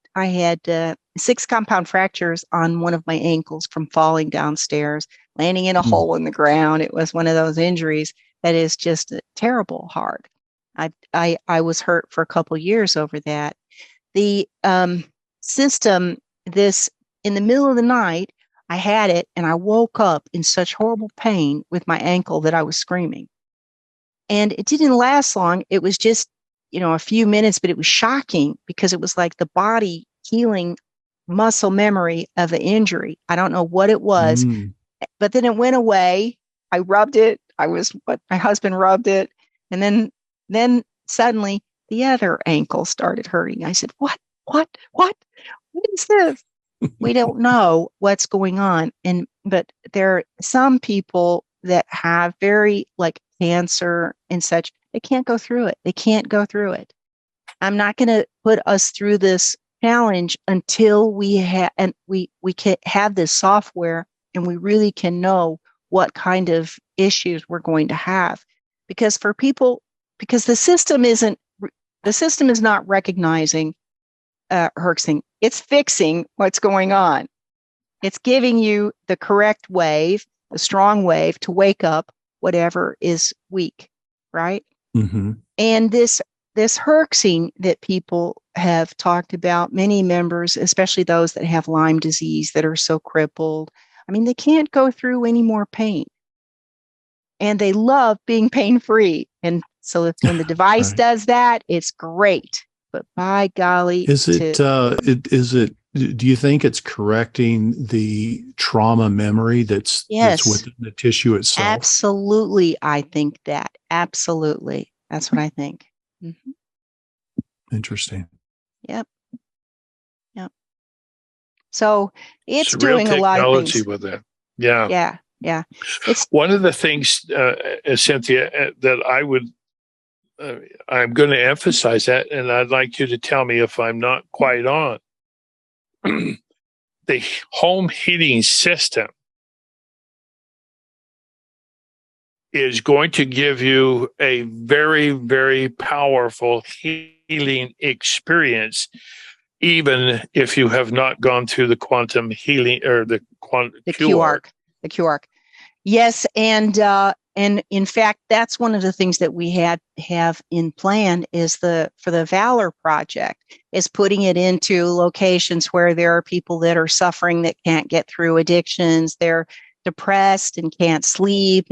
6 compound fractures on one of my ankles from falling downstairs, landing in a hole in the ground. It was one of those injuries that is just terrible hard. I was hurt for a couple years over that. The system, this in the middle of the night, I had it and I woke up in such horrible pain with my ankle that I was screaming. And it didn't last long. It was just, a few minutes, but it was shocking because it was like the body healing muscle memory of the injury. I don't know what it was, but then it went away. I rubbed it. My husband rubbed it. And then suddenly the other ankle started hurting. I said, what is this? We don't know what's going on. But there are some people that have very like cancer and such, they can't go through it. I'm not going to put us through this challenge until we can have this software and we really can know what kind of issues we're going to have. Because the system is not recognizing herxing. It's fixing what's going on. It's giving you the correct wave, the strong wave to wake up whatever is weak, right? Mm-hmm. And this herxing that people have talked about, many members, especially those that have Lyme disease that are so crippled, they can't go through any more pain. And they love being pain-free. And so when the device does that, it's great. But by golly, do you think it's correcting the trauma memory that's within the tissue itself? Absolutely. I think that. Absolutely. That's what I think. Mm-hmm. Interesting. Yep. So it's doing a lot of things with it. Yeah. Yeah. It's one of the things, Cynthia, that I'm going to emphasize that, and I'd like you to tell me if I'm not quite on. The home heating system is going to give you a very, very powerful healing experience, even if you have not gone through the quantum healing or the QArc. The QArc. Yes, and in fact, that's one of the things that we have in plan is for the Valor Project is putting it into locations where there are people that are suffering that can't get through addictions. They're depressed and can't sleep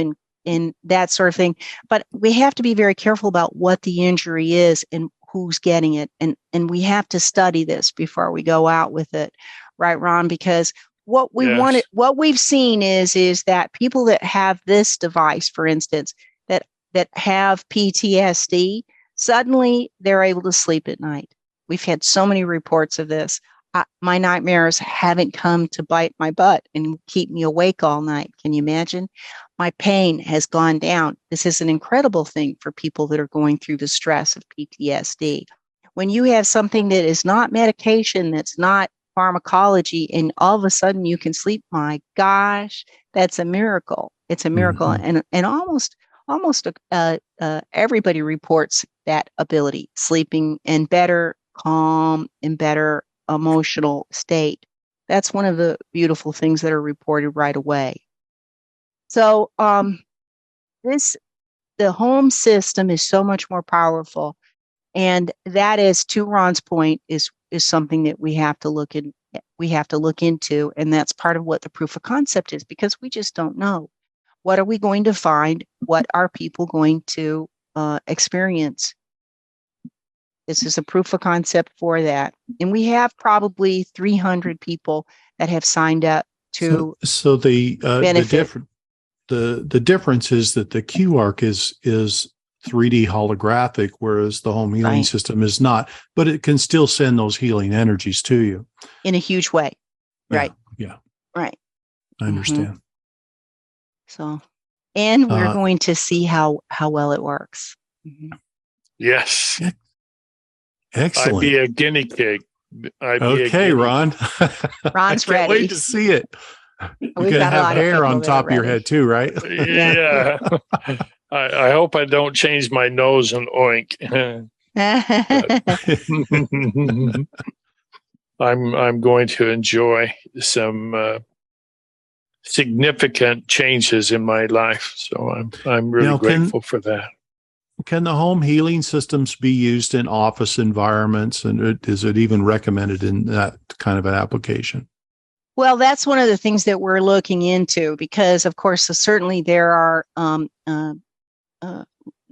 and that sort of thing. But we have to be very careful about what the injury is and who's getting it. And we have to study this before we go out with it. Right, Ron? Because what we've seen is that people that have this device, for instance, that have PTSD, suddenly they're able to sleep at night. We've had so many reports of this. My nightmares haven't come to bite my butt and keep me awake all night. Can you imagine? My pain has gone down. This is an incredible thing for people that are going through the stress of PTSD. When you have something that is not medication, that's not pharmacology, and all of a sudden you can sleep, my gosh, that's a miracle. It's a miracle. Mm-hmm. And almost everybody reports that ability, sleeping in better calm and better emotional state. That's one of the beautiful things that are reported right away. So the home system is so much more powerful. And that is, to Ron's point, is something that we have to look into. And that's part of what the proof of concept is, because we just don't know. What are we going to find? What are people going to experience? This is a proof of concept for that. And we have probably 300 people that have signed up to so the benefit. The difference is that the QArc is 3D holographic, whereas the home healing Right. system is not, but it can still send those healing energies to you. In a huge way. Right. Yeah. Right. I understand. So, and we're Uh, going to see how well it works. Mhm. Yes. Excellent. I'd be a guinea pig. Okay, Ron. Ron's I can't ready. wait to see it. You We've can got a lot have of hair people on that top are of your ready. head too, right? Yeah. I hope I don't change my nose and oink. I'm going to enjoy some significant changes in my life. So I'm really Now, grateful for that. Can the home healing systems be used in office environments, and is it even recommended in that kind of an application? Well, that's one of the things that we're looking into because, of course, certainly there are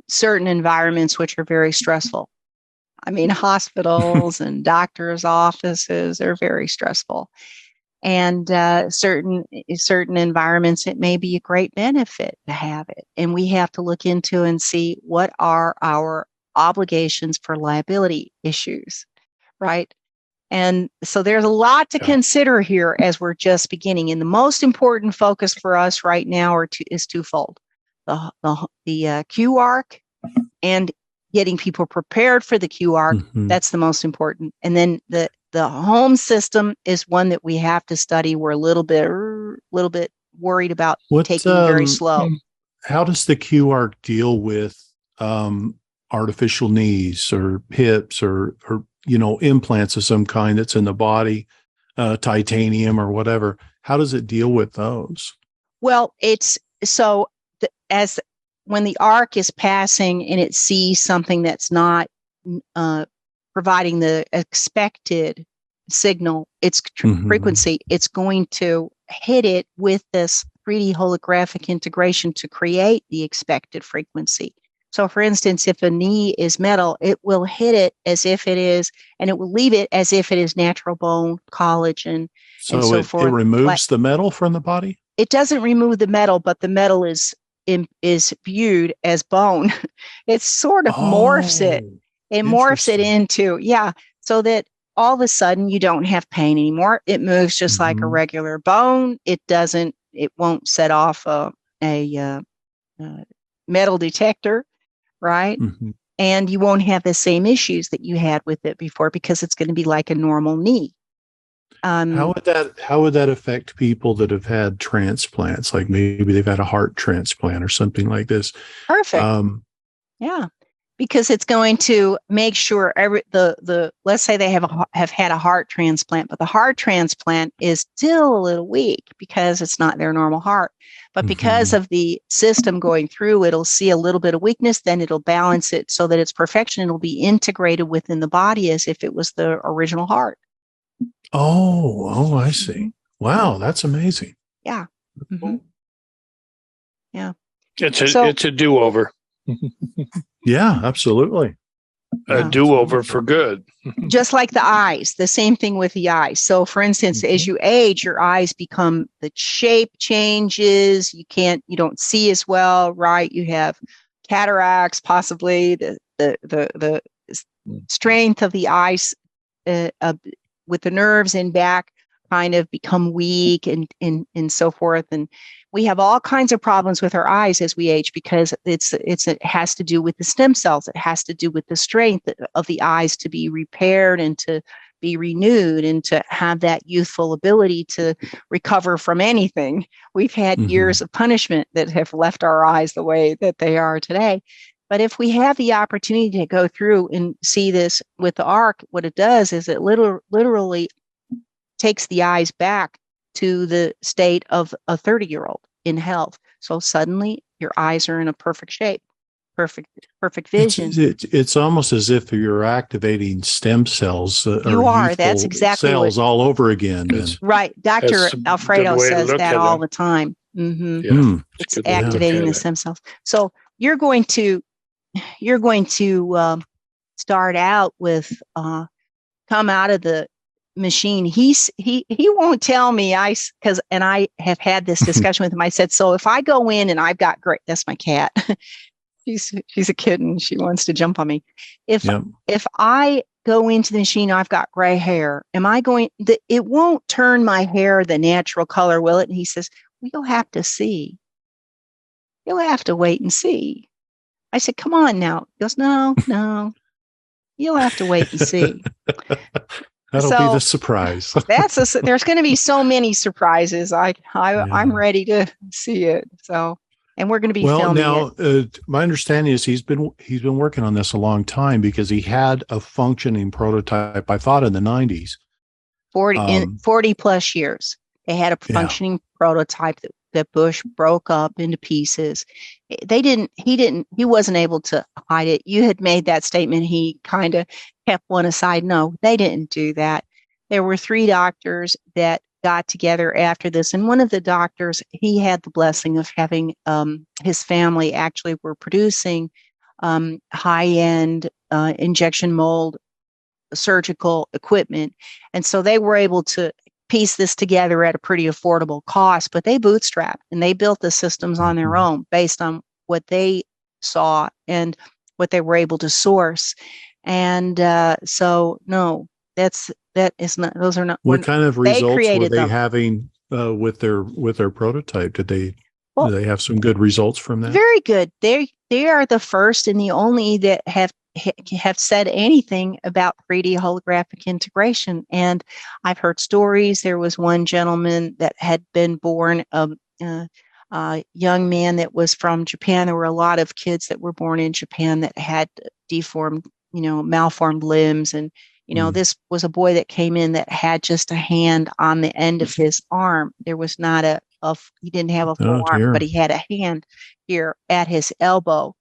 certain environments which are very stressful. I mean, hospitals and doctors' offices are very stressful. And certain environments, it may be a great benefit to have it. And we have to look into and see what are our obligations for liability issues, right? And so there's a lot to consider here as we're just beginning. And the most important focus for us right now is twofold: the QArc and getting people prepared for the QArc. Mm-hmm. That's the most important. And then the home system is one that we have to study. We're a little bit worried about taking very slow. How does the QArc deal with artificial knees or hips or implants of some kind that's in the body, titanium or whatever? How does it deal with those? Well, it's so as when the arc is passing and it sees something that's not providing the expected signal, its frequency, it's going to hit it with this 3D holographic integration to create the expected frequency. So, for instance, if a knee is metal, it will hit it as if it is, and it will leave it as if it is natural bone, collagen, and so forth. It removes the metal from the body? It doesn't remove the metal, but the metal is viewed as bone. It sort of morphs it. It morphs it into, so that all of a sudden you don't have pain anymore. It moves just like a regular bone. It won't set off a metal detector, right? And you won't have the same issues that you had with it before because it's going to be like a normal knee. How would that affect people that have had transplants? Like maybe they've had a heart transplant or something like this. Perfect. Because it's going to make sure let's say they have had a heart transplant, but the heart transplant is still a little weak because it's not their normal heart. But because of the system going through, it'll see a little bit of weakness, then it'll balance it so that its perfection will be integrated within the body as if it was the original heart. Oh, I see. Wow, that's amazing. Yeah. Yeah. It's a do-over. Yeah, absolutely. A do-over for good. Just like the eyes, the same thing with the eyes. So for instance, as you age, your eyes become, the shape changes. You don't see as well, right? You have cataracts, possibly the strength of the eyes with the nerves in back kind of become weak and so forth. And we have all kinds of problems with our eyes as we age because it has to do with the stem cells. It has to do with the strength of the eyes to be repaired and to be renewed and to have that youthful ability to recover from anything. We've had years of punishment that have left our eyes the way that they are today. But if we have the opportunity to go through and see this with the arc, what it does is it literally takes the eyes back to the state of a 30-year-old in health. So suddenly your eyes are in a perfect shape, perfect vision. It's almost as if you're activating stem cells. You are. That's exactly cells all over again. Right. Dr. Alfredo says that all the time. It's activating the stem cells. So you're going to start out with come out of the machine. He won't tell me. I have had this discussion with him. I said, so if I go in and I've got great, that's my cat. she's a kitten. She wants to jump on me. If I go into the machine, I've got gray hair. Am I going? It won't turn my hair the natural color, will it? And he says, well, you'll have to see. You'll have to wait and see. I said, come on now. He goes, no. You'll have to wait and see. That'll be the surprise. There's going to be so many surprises. I'm ready to see it. So, and we're going to be filming it. My understanding is he's been working on this a long time because he had a functioning prototype, I thought in the 90s. 40 plus years. They had a functioning prototype that Bush broke up into pieces. He wasn't able to hide it. You had made that statement. He kind of kept one aside. No, they didn't do that. There were 3 doctors that got together after this. And one of the doctors, he had the blessing of having his family actually were producing high-end injection mold surgical equipment. And so they were able to piece this together at a pretty affordable cost, but they bootstrapped and they built the systems on their own based on what they saw and what they were able to source. And so, no, that is not. Those are not. What kind of results were they having with their prototype? Did they have some good results from that? Very good. They are the first and the only that have said anything about 3D holographic integration. And I've heard stories. There was one gentleman that had been born, a young man that was from Japan. There were a lot of kids that were born in Japan that had deformed, malformed limbs. And, this was a boy that came in that had just a hand on the end of his arm. There was not he didn't have a full arm, but he had a hand here at his elbow.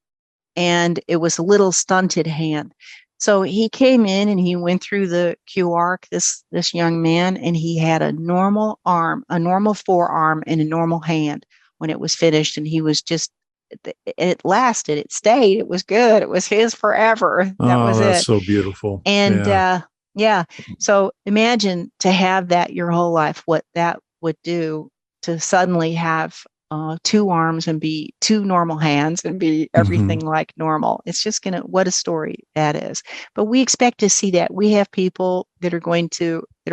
And it was a little stunted hand. So he came in and he went through the QArc, this young man, and he had a normal arm, a normal forearm, and a normal hand when it was finished. And he was it lasted, it stayed, it was good. It was his forever. That's so beautiful. And so imagine to have that your whole life, what that would do to suddenly have 2 arms and be 2 normal hands and be everything like normal. It's just what a story that is. But we expect to see that. We have people that are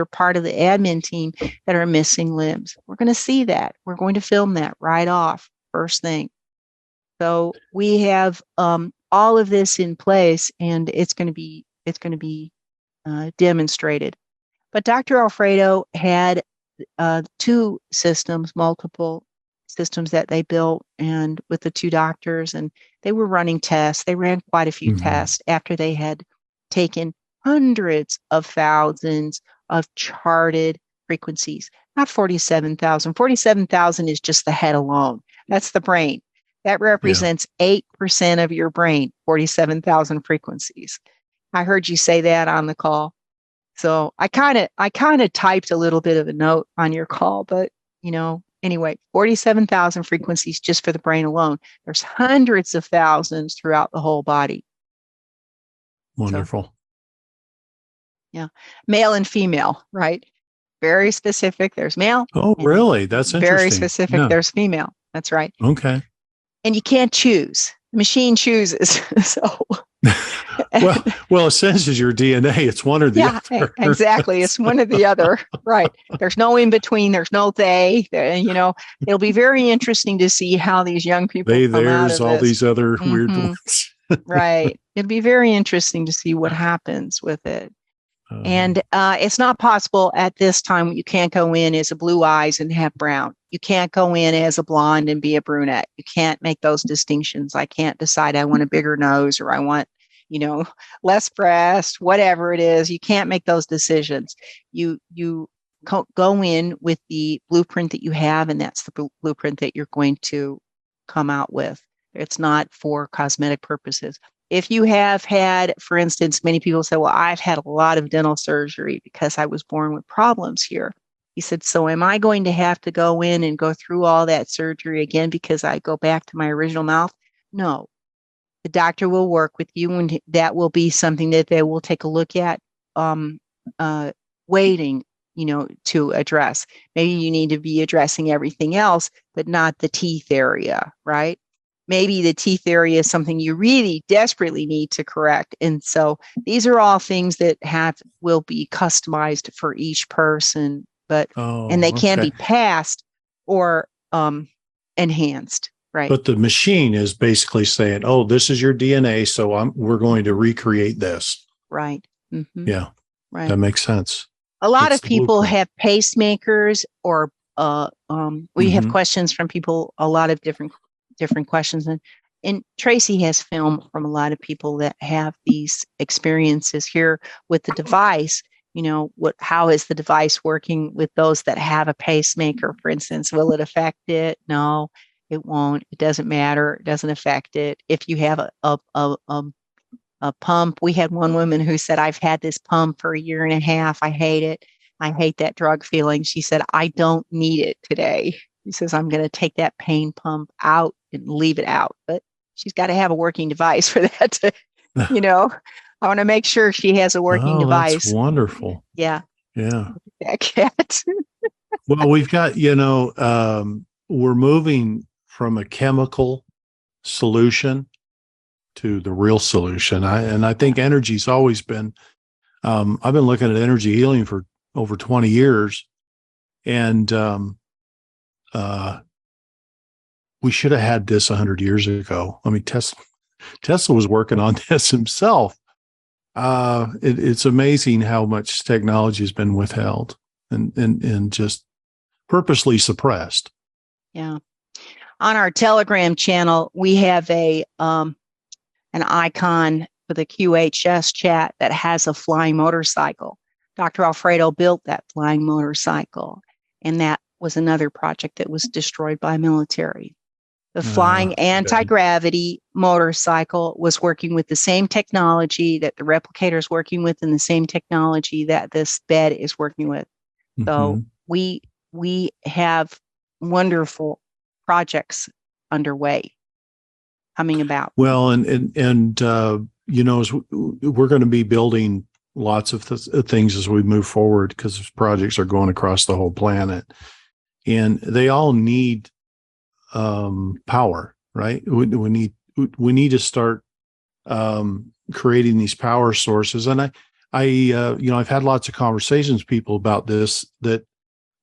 part of the admin team that are missing limbs. We're going to see that. We're going to film that right off first thing. So we have all of this in place, and it's going to be demonstrated. But Dr. Alfredo had 2 systems, multiple systems that they built, and with the 2 doctors, and they were running tests. They ran quite a few tests after they had taken hundreds of thousands of charted frequencies. Not 47,000. 47,000 is just the head alone. That's the brain. That represents 8% of your brain, 47,000 frequencies. I heard you say that on the call. So I kind of typed a little bit of a note on your call, but anyway, 47,000 frequencies just for the brain alone. There's hundreds of thousands throughout the whole body. Wonderful. So, male and female, right? Very specific. There's male. Oh, really? That's interesting. Very specific. There's female. That's right. Okay. And you can't choose. The machine chooses. So. well, it senses your DNA. It's one or the other. Exactly. It's one or the other. Right. There's no in between. There's no they. It'll be very interesting to see how these young people there's all these other weird ones. Right. It'll be very interesting to see what happens with it. And it's not possible at this time. You can't go in as a blue eyes and have brown. You can't go in as a blonde and be a brunette. You can't make those distinctions. I can't decide I want a bigger nose or I want, less breast, whatever it is. You can't make those decisions. You go in with the blueprint that you have, and that's the blueprint that you're going to come out with. It's not for cosmetic purposes. If you have had, for instance, many people say, well, I've had a lot of dental surgery because I was born with problems here. He said, so am I going to have to go in and go through all that surgery again because I go back to my original mouth? No. The doctor will work with you, and that will be something that they will take a look at, waiting, to address. Maybe you need to be addressing everything else, but not the teeth area, right? maybe the teeth area is something you really desperately need to correct. And so these are all things that will be customized for each person, and they can be passed or enhanced, right? But the machine is basically saying, "Oh, this is your DNA, so we're going to recreate this." Right. Mm-hmm. Yeah. Right. That makes sense. A lot of people have pacemakers, or we have questions from people, a lot of different questions. And Tracy has film from a lot of people that have these experiences here with the device. How is the device working with those that have a pacemaker, for instance? Will it affect it? No, it won't. It doesn't matter. It doesn't affect it. If you have a pump, we had one woman who said, I've had this pump for 1.5 years. I hate it. I hate that drug feeling. She said, I don't need it today. She says, I'm going to take that pain pump out and leave it out. But she's got to have a working device for that to, I want to make sure she has a working device. That's wonderful. Yeah. Yeah. That cat. Well, we've got, we're moving from a chemical solution to the real solution. I think energy's always been, I've been looking at energy healing for over 20 years. And we should have had this 100 years ago. I mean, Tesla was working on this himself. It's amazing how much technology has been withheld and just purposely suppressed. Yeah. On our Telegram channel, we have an icon for the QHS chat that has a flying motorcycle. Dr. Alfredo built that flying motorcycle, and that was another project that was destroyed by military. The flying anti-gravity motorcycle was working with the same technology that the replicator is working with, and the same technology that this bed is working with. Mm-hmm. So we have wonderful projects underway coming about. Well, and as we're going to be building lots of things as we move forward, because projects are going across the whole planet, and they all need power, right? We need to start creating these power sources. And I've had lots of conversations with people about this, that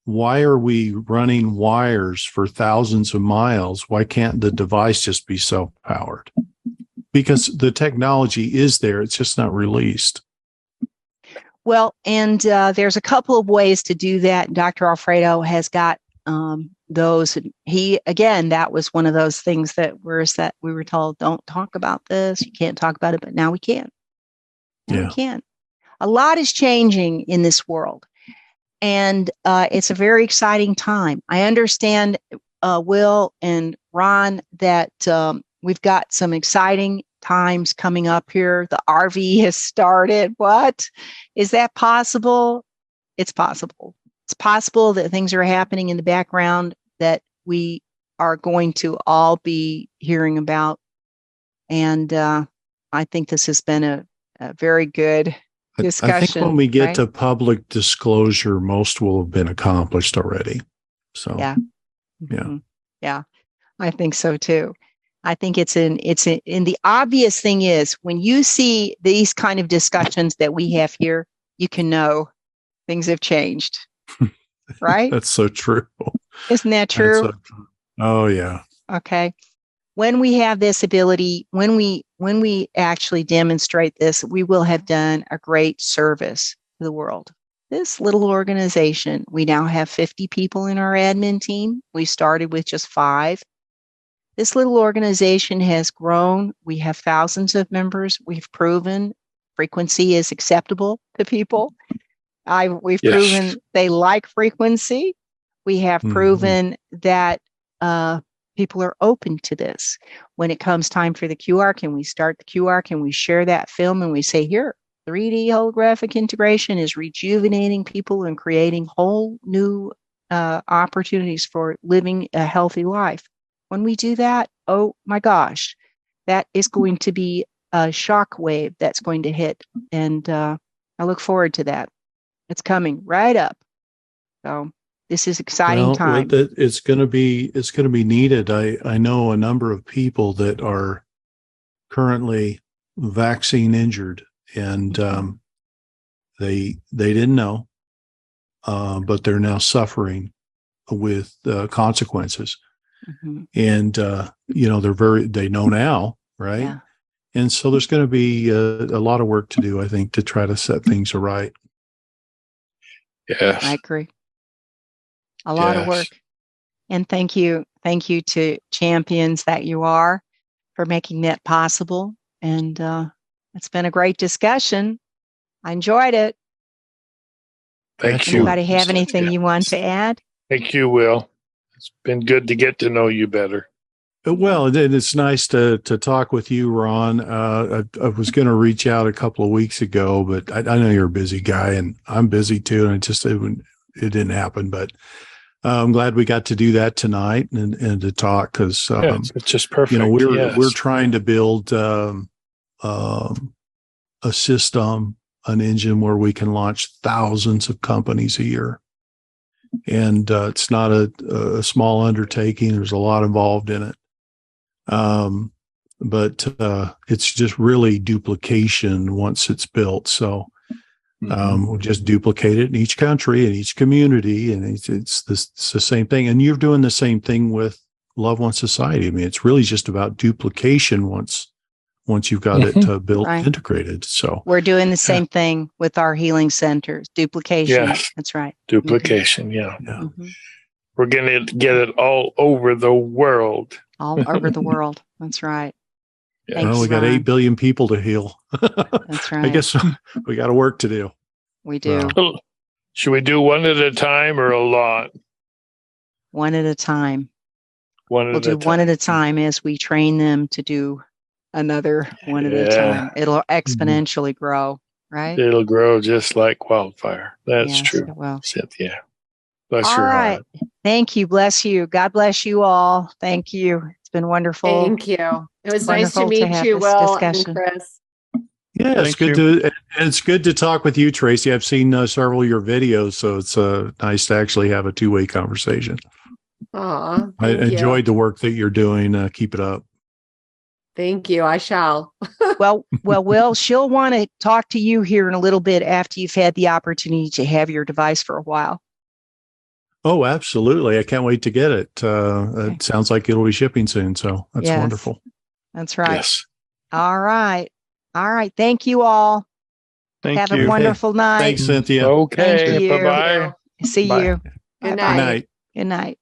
why are we running wires for thousands of miles? Why can't the device just be self-powered? Because the technology is there. It's just not released. Well, and there's a couple of ways to do that. Dr. Alfredo has got those. That was one of those things that we were told, don't talk about this. You can't talk about it, but now we can. We can. A lot is changing in this world. And it's a very exciting time. I understand, Will and Ron, that we've got some exciting times coming up here. The RV has started. What? Is that possible? It's possible. It's possible that things are happening in the background that we are going to all be hearing about. And I think this has been a very good discussion. I think when we get to public disclosure, most will have been accomplished already. So yeah, I think so too. I think it's in the obvious thing is, when you see these kind of discussions that we have here, you can know things have changed, right? That's so true. Isn't that true? So true. Oh yeah. Okay. When we have this ability, when we actually demonstrate this, we will have done a great service to the world. This little organization, we now have 50 people in our admin team. We started with just 5. This little organization has grown. We have thousands of members. We've proven frequency is acceptable to people. We've proven they like frequency. We have proven that people are open to this. When it comes time for the QArc, and we start the QArc and we share that film and we say, here, 3D holographic integration is rejuvenating people and creating whole new opportunities for living a healthy life. When we do that, oh my gosh, that is going to be a shock wave that's going to hit. And I look forward to that. It's coming right up. So This is exciting time. It's going to be needed. I know a number of people that are currently vaccine injured, and they didn't know, but they're now suffering with consequences. Mm-hmm. And they know now, right? Yeah. And so there's going to be a lot of work to do, I think, to try to set things right. Yes, I agree. A lot of work. And thank you to champions that you are for making that possible. And it's been a great discussion. I enjoyed it. Thank you. Anybody have anything you want to add? Thank you, Will. It's been good to get to know you better. Well, it's nice to talk with you, Ron. I was going to reach out a couple of weeks ago, but I know you're a busy guy, and I'm busy too, and it didn't happen. But I'm glad we got to do that tonight and to talk, because it's just perfect. We're trying to build a system, an engine where we can launch thousands of companies a year. And it's not a small undertaking. There's a lot involved in it. But it's just really duplication once it's built. So we'll just duplicate it in each country and each community. And it's the same thing. And you're doing the same thing with Love One Society. I mean, it's really just about duplication once you've got it built, integrated. So we're doing the same thing with our healing centers. Duplication. Yes. That's right. Duplication. Mm-hmm. Yeah. Mm-hmm. We're going to get it all over the world. All over the world. That's right. Yeah. Thanks, we got 8 billion people to heal. That's right. I guess we got work to do. We do. Should we do one at a time or a lot? One at a time. We'll do one at a time as we train them to do another one at a time. It'll exponentially grow, right? It'll grow just like wildfire. That's true. Well, Cynthia. Bless all your right. heart. Thank you. Bless you. God bless you all. Thank you. It's been wonderful. Thank you. It was nice to meet you, Will and Chris. Yeah, it's good to talk with you, Tracy. I've seen several of your videos, so it's nice to actually have a two-way conversation. I enjoyed the work that you're doing. Keep it up. Thank you. I shall. Well, Will, she'll want to talk to you here in a little bit after you've had the opportunity to have your device for a while. Oh, absolutely. I can't wait to get it. It sounds like it'll be shipping soon. So that's wonderful. That's right. Yes. All right. Thank you all. Have a wonderful night. Thanks, Cynthia. Okay. Bye-bye. See you. Good night. Good night.